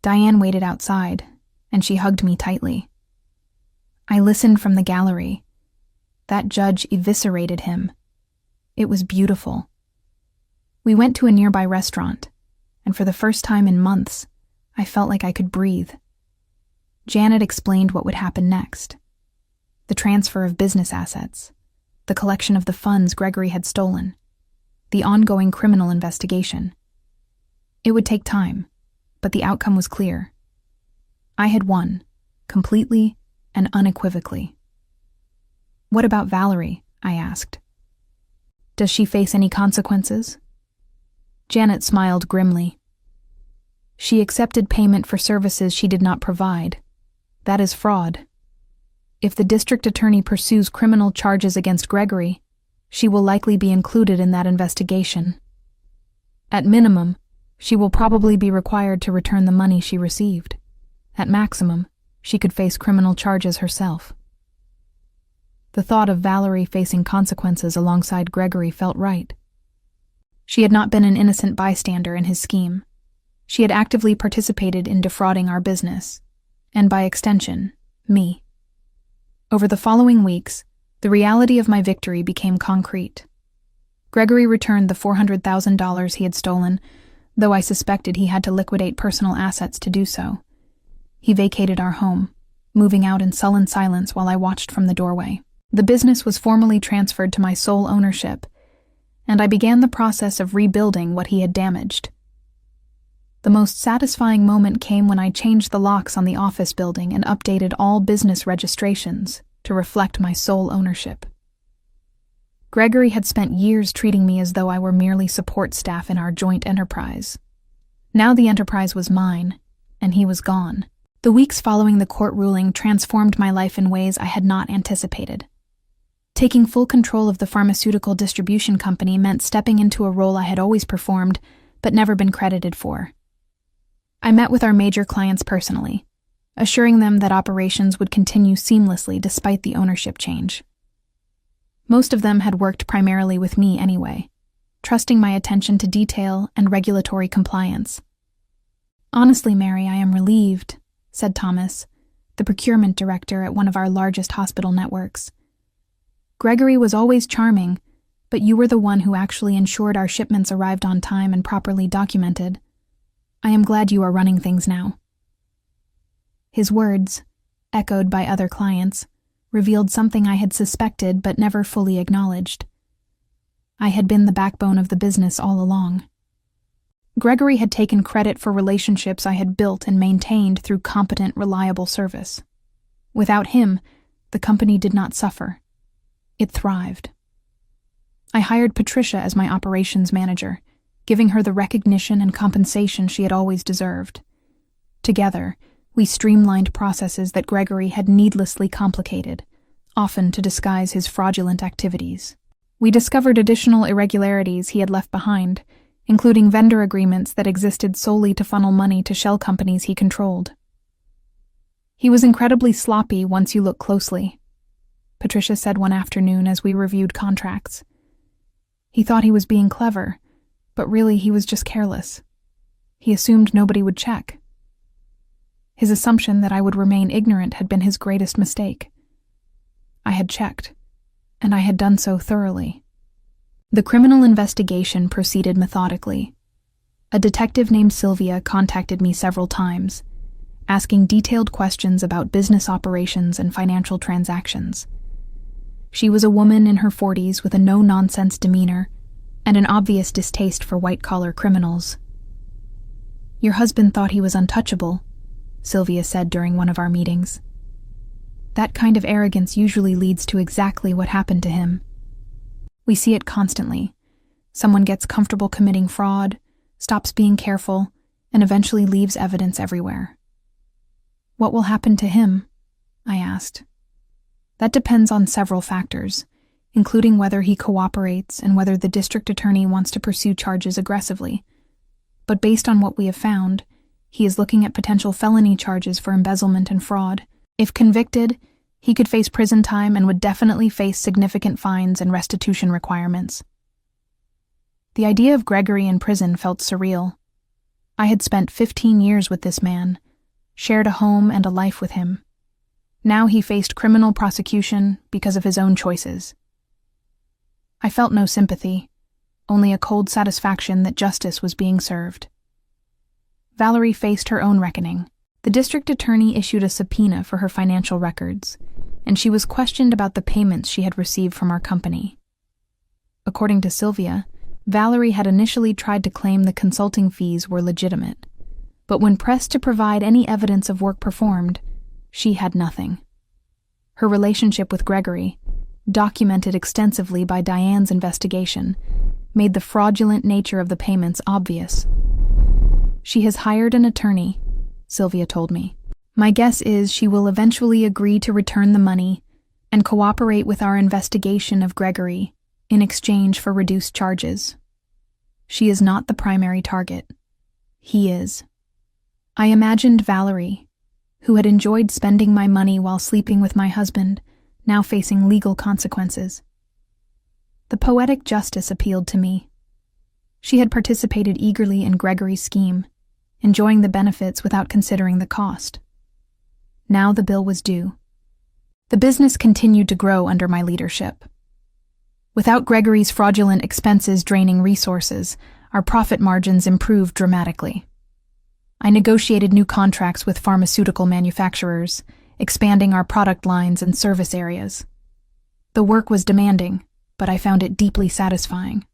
Diane waited outside, and she hugged me tightly. I listened from the gallery. That judge eviscerated him. It was beautiful. We went to a nearby restaurant, and for the first time in months, I felt like I could breathe. Janet explained what would happen next. The transfer of business assets, the collection of the funds Gregory had stolen, the ongoing criminal investigation. It would take time, but the outcome was clear. I had won, completely and unequivocally. "What about Valerie?" I asked. "Does she face any consequences?" Janet smiled grimly. "She accepted payment for services she did not provide. That is fraud. If the district attorney pursues criminal charges against Gregory, she will likely be included in that investigation. At minimum, she will probably be required to return the money she received. At maximum, she could face criminal charges herself." The thought of Valerie facing consequences alongside Gregory felt right. She had not been an innocent bystander in his scheme. She had actively participated in defrauding our business, and by extension, me. Over the following weeks, the reality of my victory became concrete. Gregory returned the $400,000 he had stolen, though I suspected he had to liquidate personal assets to do so. He vacated our home, moving out in sullen silence while I watched from the doorway. The business was formally transferred to my sole ownership, and I began the process of rebuilding what he had damaged. The most satisfying moment came when I changed the locks on the office building and updated all business registrations to reflect my sole ownership. Gregory had spent years treating me as though I were merely support staff in our joint enterprise. Now the enterprise was mine, and he was gone. The weeks following the court ruling transformed my life in ways I had not anticipated. Taking full control of the pharmaceutical distribution company meant stepping into a role I had always performed, but never been credited for. I met with our major clients personally, assuring them that operations would continue seamlessly despite the ownership change. Most of them had worked primarily with me anyway, trusting my attention to detail and regulatory compliance. "Honestly, Mary, I am relieved," said Thomas, the procurement director at one of our largest hospital networks. "Gregory was always charming, but you were the one who actually ensured our shipments arrived on time and properly documented. I am glad you are running things now." His words, echoed by other clients, revealed something I had suspected but never fully acknowledged. I had been the backbone of the business all along. Gregory had taken credit for relationships I had built and maintained through competent, reliable service. Without him, the company did not suffer. It thrived. I hired Patricia as my operations manager, giving her the recognition and compensation she had always deserved. Together, we streamlined processes that Gregory had needlessly complicated, often to disguise his fraudulent activities. We discovered additional irregularities he had left behind, including vendor agreements that existed solely to funnel money to shell companies he controlled. He was incredibly sloppy once you look closely, Patricia said one afternoon as we reviewed contracts. He thought he was being clever, but really he was just careless. He assumed nobody would check. His assumption that I would remain ignorant had been his greatest mistake. I had checked, and I had done so thoroughly. The criminal investigation proceeded methodically. A detective named Sylvia contacted me several times, asking detailed questions about business operations and financial transactions. She was a woman in her 40s with a no-nonsense demeanor and an obvious distaste for white-collar criminals. "Your husband thought he was untouchable," Sylvia said during one of our meetings. "That kind of arrogance usually leads to exactly what happened to him. We see it constantly. Someone gets comfortable committing fraud, stops being careful, and eventually leaves evidence everywhere." "What will happen to him?" I asked. "That depends on several factors, including whether he cooperates and whether the district attorney wants to pursue charges aggressively. But based on what we have found, he is looking at potential felony charges for embezzlement and fraud. If convicted, he could face prison time and would definitely face significant fines and restitution requirements." The idea of Gregory in prison felt surreal. I had spent 15 years with this man, shared a home and a life with him. Now he faced criminal prosecution because of his own choices. I felt no sympathy, only a cold satisfaction that justice was being served. Valerie faced her own reckoning. The district attorney issued a subpoena for her financial records, and she was questioned about the payments she had received from our company. According to Sylvia, Valerie had initially tried to claim the consulting fees were legitimate, but when pressed to provide any evidence of work performed, she had nothing. Her relationship with Gregory, documented extensively by Diane's investigation, made the fraudulent nature of the payments obvious. "She has hired an attorney," Sylvia told me. "My guess is she will eventually agree to return the money and cooperate with our investigation of Gregory in exchange for reduced charges. She is not the primary target. He is." I imagined Valerie, who had enjoyed spending my money while sleeping with my husband, now facing legal consequences. The poetic justice appealed to me. She had participated eagerly in Gregory's scheme, enjoying the benefits without considering the cost. Now the bill was due. The business continued to grow under my leadership. Without Gregory's fraudulent expenses draining resources, our profit margins improved dramatically. I negotiated new contracts with pharmaceutical manufacturers, expanding our product lines and service areas. The work was demanding, but I found it deeply satisfying.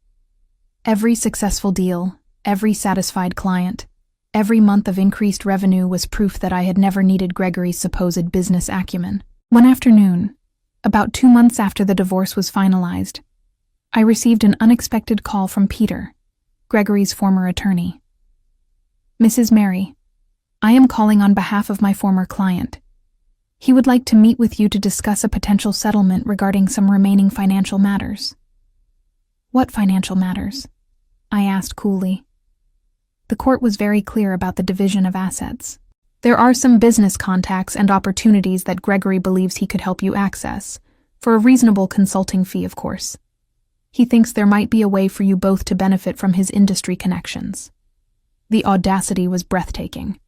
Every successful deal, every satisfied client, every month of increased revenue was proof that I had never needed Gregory's supposed business acumen. One afternoon, about 2 months after the divorce was finalized, I received an unexpected call from Peter, Gregory's former attorney. "Mrs. Mary, I am calling on behalf of my former client. He would like to meet with you to discuss a potential settlement regarding some remaining financial matters." "What financial matters?" I asked coolly. The court was very clear about the division of assets. "There are some business contacts and opportunities that Gregory believes he could help you access, for a reasonable consulting fee, of course. He thinks there might be a way for you both to benefit from his industry connections." The audacity was breathtaking.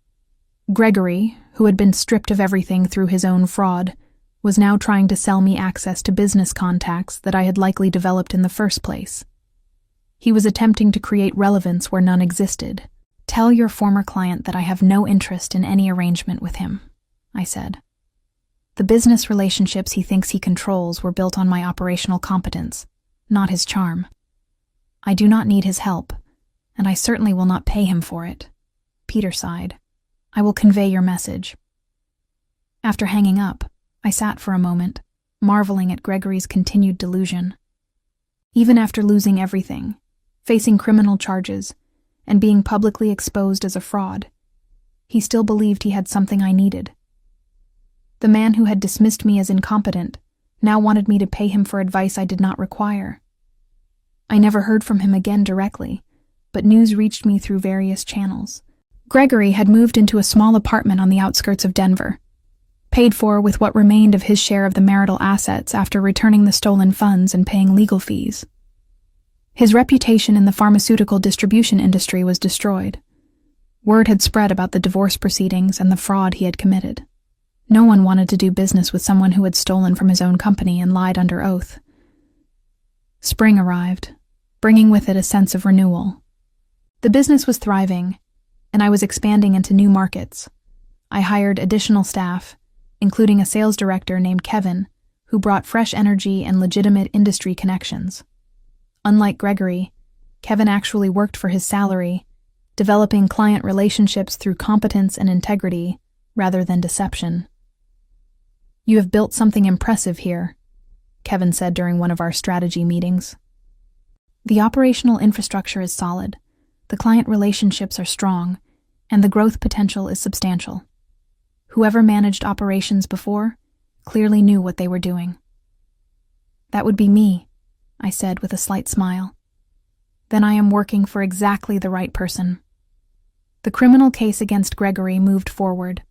Gregory, who had been stripped of everything through his own fraud, was now trying to sell me access to business contacts that I had likely developed in the first place. He was attempting to create relevance where none existed. "Tell your former client that I have no interest in any arrangement with him," I said. "The business relationships he thinks he controls were built on my operational competence, not his charm. I do not need his help, and I certainly will not pay him for it." Peter sighed. "I will convey your message." After hanging up, I sat for a moment, marveling at Gregory's continued delusion. Even after losing everything, facing criminal charges, and being publicly exposed as a fraud, he still believed he had something I needed. The man who had dismissed me as incompetent now wanted me to pay him for advice I did not require. I never heard from him again directly, but news reached me through various channels. Gregory had moved into a small apartment on the outskirts of Denver, paid for with what remained of his share of the marital assets after returning the stolen funds and paying legal fees. His reputation in the pharmaceutical distribution industry was destroyed. Word had spread about the divorce proceedings and the fraud he had committed. No one wanted to do business with someone who had stolen from his own company and lied under oath. Spring arrived, bringing with it a sense of renewal. The business was thriving, and I was expanding into new markets. I hired additional staff, including a sales director named Kevin, who brought fresh energy and legitimate industry connections. Unlike Gregory, Kevin actually worked for his salary, developing client relationships through competence and integrity rather than deception. "You have built something impressive here," Kevin said during one of our strategy meetings. "The operational infrastructure is solid, the client relationships are strong, and the growth potential is substantial. Whoever managed operations before clearly knew what they were doing." "That would be me," I said with a slight smile. "Then I am working for exactly the right person." The criminal case against Gregory moved forward.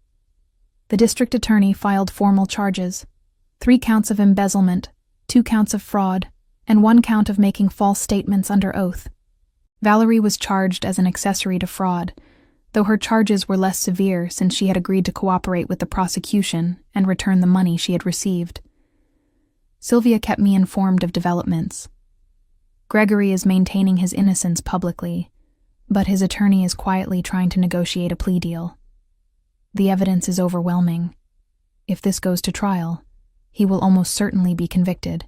The district attorney filed formal charges: 3 counts of embezzlement, 2 counts of fraud, and 1 count of making false statements under oath. Valerie was charged as an accessory to fraud, though her charges were less severe since she had agreed to cooperate with the prosecution and return the money she had received. Sylvia kept me informed of developments. Gregory is maintaining his innocence publicly, but his attorney is quietly trying to negotiate a plea deal. The evidence is overwhelming. If this goes to trial, he will almost certainly be convicted,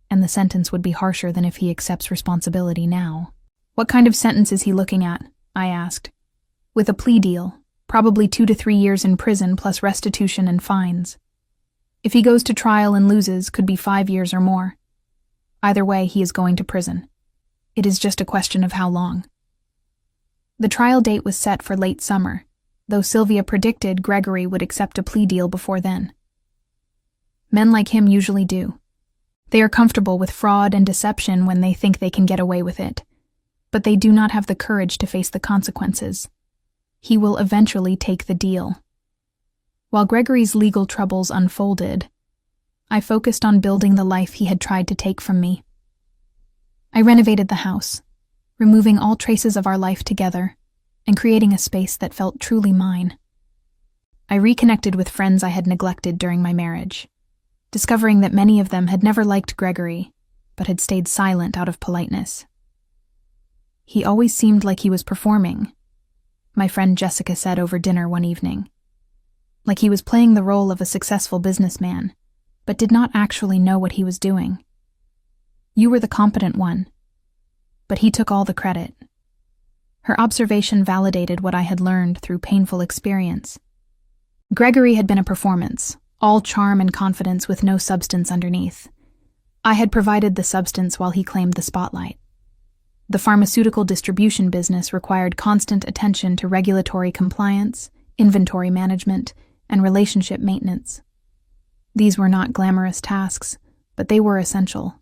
and the sentence would be harsher than if he accepts responsibility now. "What kind of sentence is he looking at?" I asked. "With a plea deal, probably 2 to 3 years in prison plus restitution and fines. If he goes to trial and loses, could be 5 years or more. Either way, he is going to prison. It is just a question of how long." The trial date was set for late summer, though Sylvia predicted Gregory would accept a plea deal before then. Men like him usually do. They are comfortable with fraud and deception when they think they can get away with it, but they do not have the courage to face the consequences. He will eventually take the deal. While Gregory's legal troubles unfolded, I focused on building the life he had tried to take from me. I renovated the house, removing all traces of our life together and creating a space that felt truly mine. I reconnected with friends I had neglected during my marriage, discovering that many of them had never liked Gregory, but had stayed silent out of politeness. "He always seemed like he was performing," my friend Jessica said over dinner one evening. "Like he was playing the role of a successful businessman, but did not actually know what he was doing. You were the competent one, but he took all the credit." Her observation validated what I had learned through painful experience. Gregory had been a performance, all charm and confidence with no substance underneath. I had provided the substance while he claimed the spotlight. The pharmaceutical distribution business required constant attention to regulatory compliance, inventory management, and relationship maintenance. These were not glamorous tasks, but they were essential.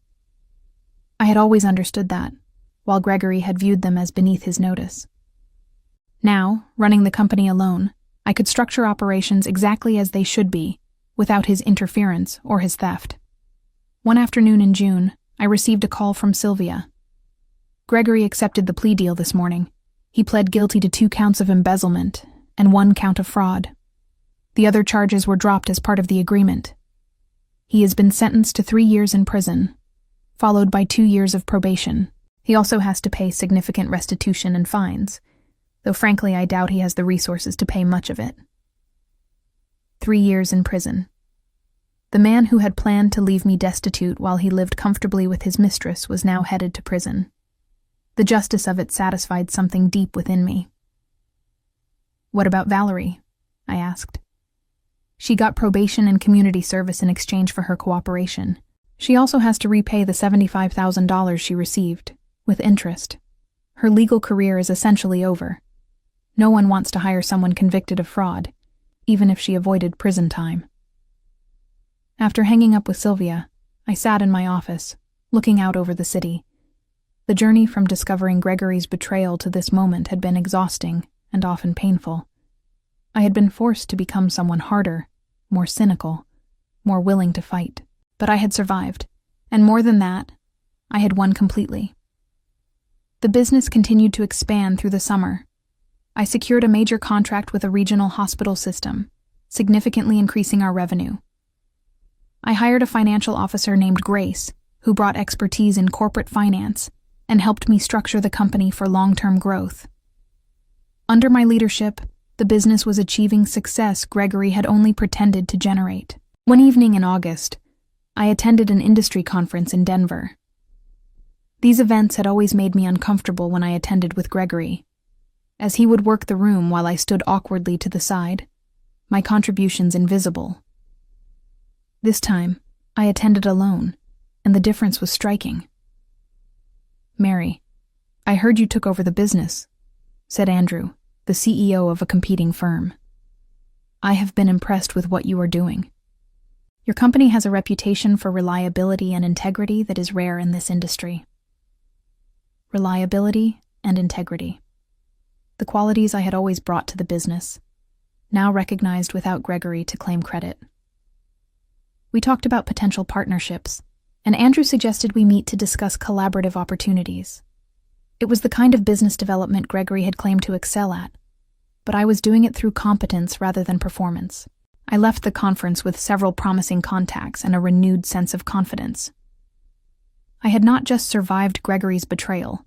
I had always understood that, while Gregory had viewed them as beneath his notice. Now, running the company alone, I could structure operations exactly as they should be, without his interference or his theft. One afternoon in June, I received a call from Sylvia. "Gregory accepted the plea deal this morning. He pled guilty to 2 counts of embezzlement and 1 count of fraud. The other charges were dropped as part of the agreement. He has been sentenced to 3 years in prison, followed by 2 years of probation. He also has to pay significant restitution and fines, though frankly I doubt he has the resources to pay much of it." 3 years in prison. The man who had planned to leave me destitute while he lived comfortably with his mistress was now headed to prison. The justice of it satisfied something deep within me. "What about Valerie?" I asked. "She got probation and community service in exchange for her cooperation. She also has to repay the $75,000 she received, with interest. Her legal career is essentially over. No one wants to hire someone convicted of fraud, even if she avoided prison time." After hanging up with Sylvia, I sat in my office, looking out over the city. The journey from discovering Gregory's betrayal to this moment had been exhausting and often painful. I had been forced to become someone harder, more cynical, more willing to fight. But I had survived, and more than that, I had won completely. The business continued to expand through the summer. I secured a major contract with a regional hospital system, significantly increasing our revenue. I hired a financial officer named Grace, who brought expertise in corporate finance and helped me structure the company for long-term growth. Under my leadership, the business was achieving success Gregory had only pretended to generate. One evening in August, I attended an industry conference in Denver. These events had always made me uncomfortable when I attended with Gregory, as he would work the room while I stood awkwardly to the side, my contributions invisible. This time, I attended alone, and the difference was striking. "Mary, I heard you took over the business," said Andrew, the CEO of a competing firm. "I have been impressed with what you are doing. Your company has a reputation for reliability and integrity that is rare in this industry." Reliability and integrity. The qualities I had always brought to the business, now recognized without Gregory to claim credit. We talked about potential partnerships, and Andrew suggested we meet to discuss collaborative opportunities. It was the kind of business development Gregory had claimed to excel at, but I was doing it through competence rather than performance. I left the conference with several promising contacts and a renewed sense of confidence. I had not just survived Gregory's betrayal.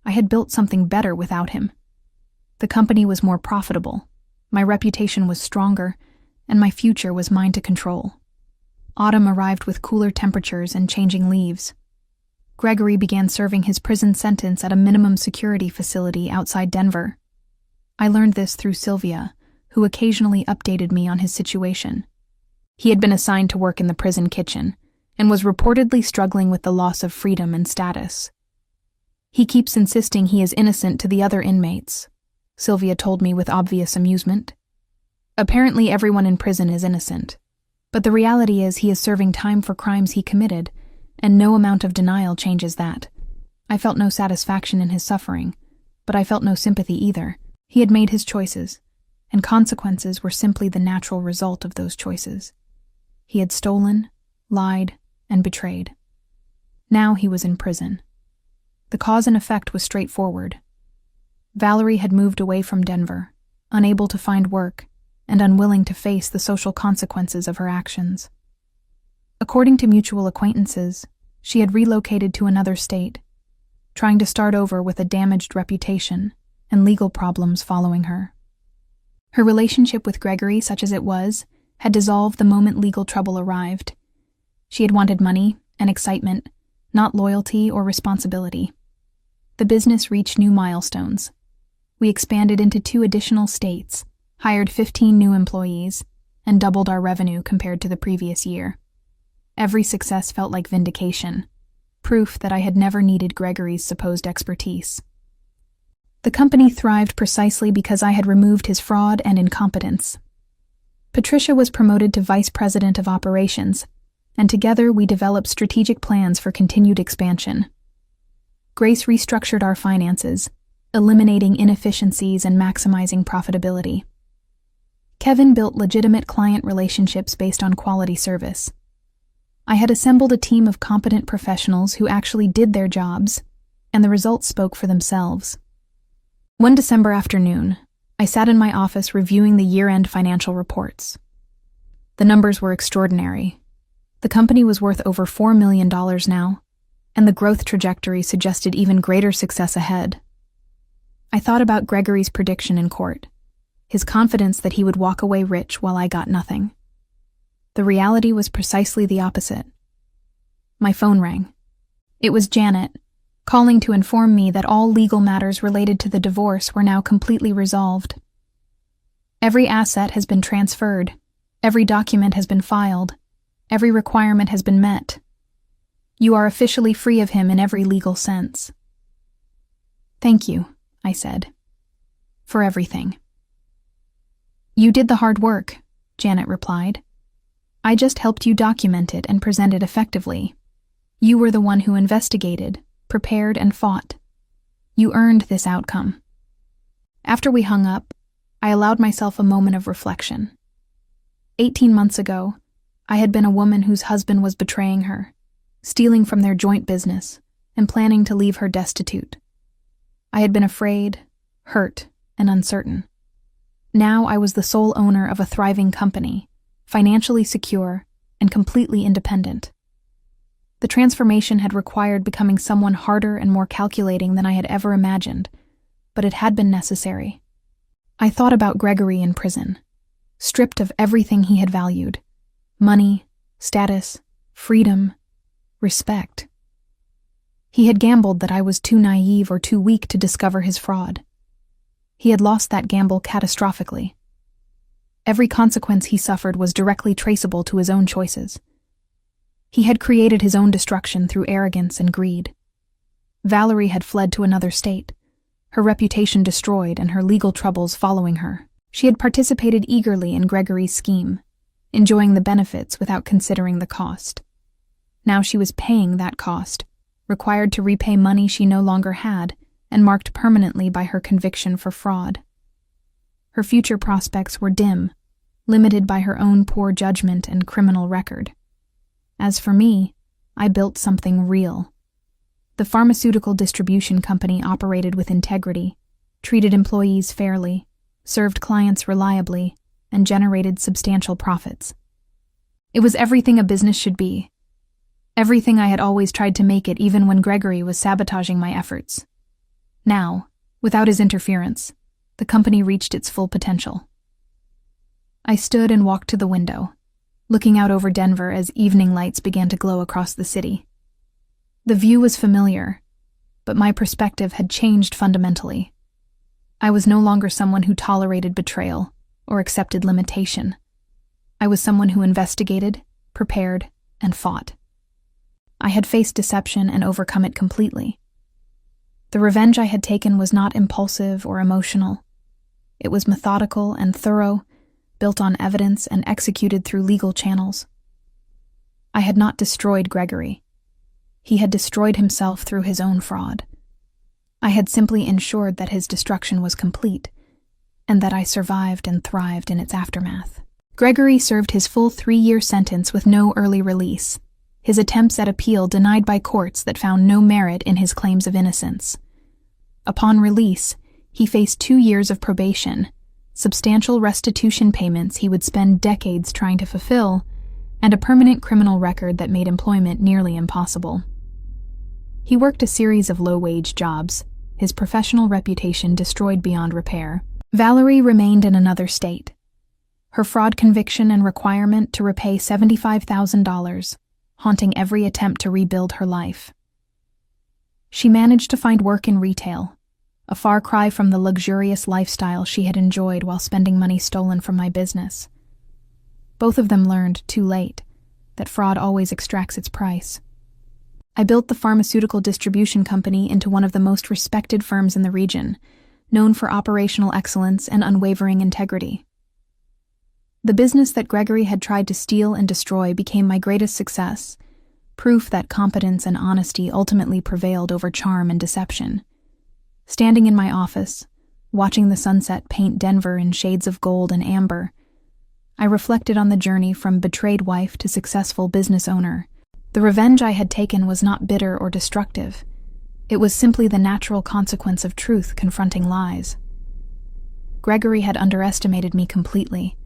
I had built something better without him. The company was more profitable, my reputation was stronger, and my future was mine to control. Autumn arrived with cooler temperatures and changing leaves. Gregory began serving his prison sentence at a minimum security facility outside Denver. I learned this through Sylvia, who occasionally updated me on his situation. He had been assigned to work in the prison kitchen and was reportedly struggling with the loss of freedom and status. "He keeps insisting he is innocent to the other inmates," Sylvia told me with obvious amusement. "Apparently everyone in prison is innocent, but the reality is he is serving time for crimes he committed, and no amount of denial changes that. I felt no satisfaction in his suffering, but I felt no sympathy either. He had made his choices, and consequences were simply the natural result of those choices. He had stolen, lied, and betrayed. Now he was in prison. The cause and effect was straightforward. Valerie had moved away from Denver, unable to find work, and unwilling to face the social consequences of her actions. According to mutual acquaintances, she had relocated to another state, trying to start over with a damaged reputation and legal problems following her. Her relationship with Gregory, such as it was, had dissolved the moment legal trouble arrived. She had wanted money and excitement, not loyalty or responsibility. The business reached new milestones. We expanded into 2 additional states, hired 15 new employees, and doubled our revenue compared to the previous year. Every success felt like vindication, proof that I had never needed Gregory's supposed expertise. The company thrived precisely because I had removed his fraud and incompetence. Patricia was promoted to Vice President of Operations, and together we developed strategic plans for continued expansion. Grace restructured our finances, eliminating inefficiencies and maximizing profitability. Kevin built legitimate client relationships based on quality service. I had assembled a team of competent professionals who actually did their jobs, and the results spoke for themselves. One December afternoon, I sat in my office reviewing the year-end financial reports. The numbers were extraordinary. The company was worth over $4 million now, and the growth trajectory suggested even greater success ahead. I thought about Gregory's prediction in court, his confidence that he would walk away rich while I got nothing. The reality was precisely the opposite. My phone rang. It was Janet, calling to inform me that all legal matters related to the divorce were now completely resolved. Every asset has been transferred, every document has been filed, every requirement has been met. You are officially free of him in every legal sense. "Thank you," I said, "for everything." "You did the hard work," Janet replied. "I just helped you document it and present it effectively. You were the one who investigated, prepared, and fought. You earned this outcome." After we hung up, I allowed myself a moment of reflection. 18 months ago, I had been a woman whose husband was betraying her, stealing from their joint business, and planning to leave her destitute. I had been afraid, hurt, and uncertain. Now I was the sole owner of a thriving company, financially secure, and completely independent. The transformation had required becoming someone harder and more calculating than I had ever imagined, but it had been necessary. I thought about Gregory in prison, stripped of everything he had valued: money, status, freedom, respect. He had gambled that I was too naive or too weak to discover his fraud. He had lost that gamble catastrophically. Every consequence he suffered was directly traceable to his own choices. He had created his own destruction through arrogance and greed. Valerie had fled to another state, her reputation destroyed and her legal troubles following her. She had participated eagerly in Gregory's scheme, enjoying the benefits without considering the cost. Now she was paying that cost, required to repay money she no longer had, and marked permanently by her conviction for fraud. Her future prospects were dim, limited by her own poor judgment and criminal record. As for me, I built something real. The pharmaceutical distribution company operated with integrity, treated employees fairly, served clients reliably, and generated substantial profits. It was everything a business should be. Everything I had always tried to make it, even when Gregory was sabotaging my efforts. Now, without his interference, the company reached its full potential. I stood and walked to the window, looking out over Denver as evening lights began to glow across the city. The view was familiar, but my perspective had changed fundamentally. I was no longer someone who tolerated betrayal or accepted limitation. I was someone who investigated, prepared, and fought. I had faced deception and overcome it completely. The revenge I had taken was not impulsive or emotional. It was methodical and thorough, built on evidence and executed through legal channels. I had not destroyed Gregory. He had destroyed himself through his own fraud. I had simply ensured that his destruction was complete, and that I survived and thrived in its aftermath. Gregory served his full 3-year sentence with no early release, his attempts at appeal denied by courts that found no merit in his claims of innocence. Upon release, he faced 2 years of probation, substantial restitution payments he would spend decades trying to fulfill, and a permanent criminal record that made employment nearly impossible. He worked a series of low-wage jobs, his professional reputation destroyed beyond repair. Valerie remained in another state. Her fraud conviction and requirement to repay $75,000, haunting every attempt to rebuild her life. She managed to find work in retail, a far cry from the luxurious lifestyle she had enjoyed while spending money stolen from my business. Both of them learned, too late, that fraud always extracts its price. I built the pharmaceutical distribution company into one of the most respected firms in the region, known for operational excellence and unwavering integrity. The business that Gregory had tried to steal and destroy became my greatest success, proof that competence and honesty ultimately prevailed over charm and deception. Standing in my office, watching the sunset paint Denver in shades of gold and amber, I reflected on the journey from betrayed wife to successful business owner. The revenge I had taken was not bitter or destructive. It was simply the natural consequence of truth confronting lies. Gregory had underestimated me completely,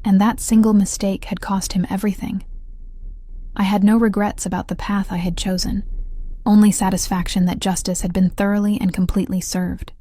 and that single mistake had cost him everything. I had no regrets about the path I had chosen, only satisfaction that justice had been thoroughly and completely served.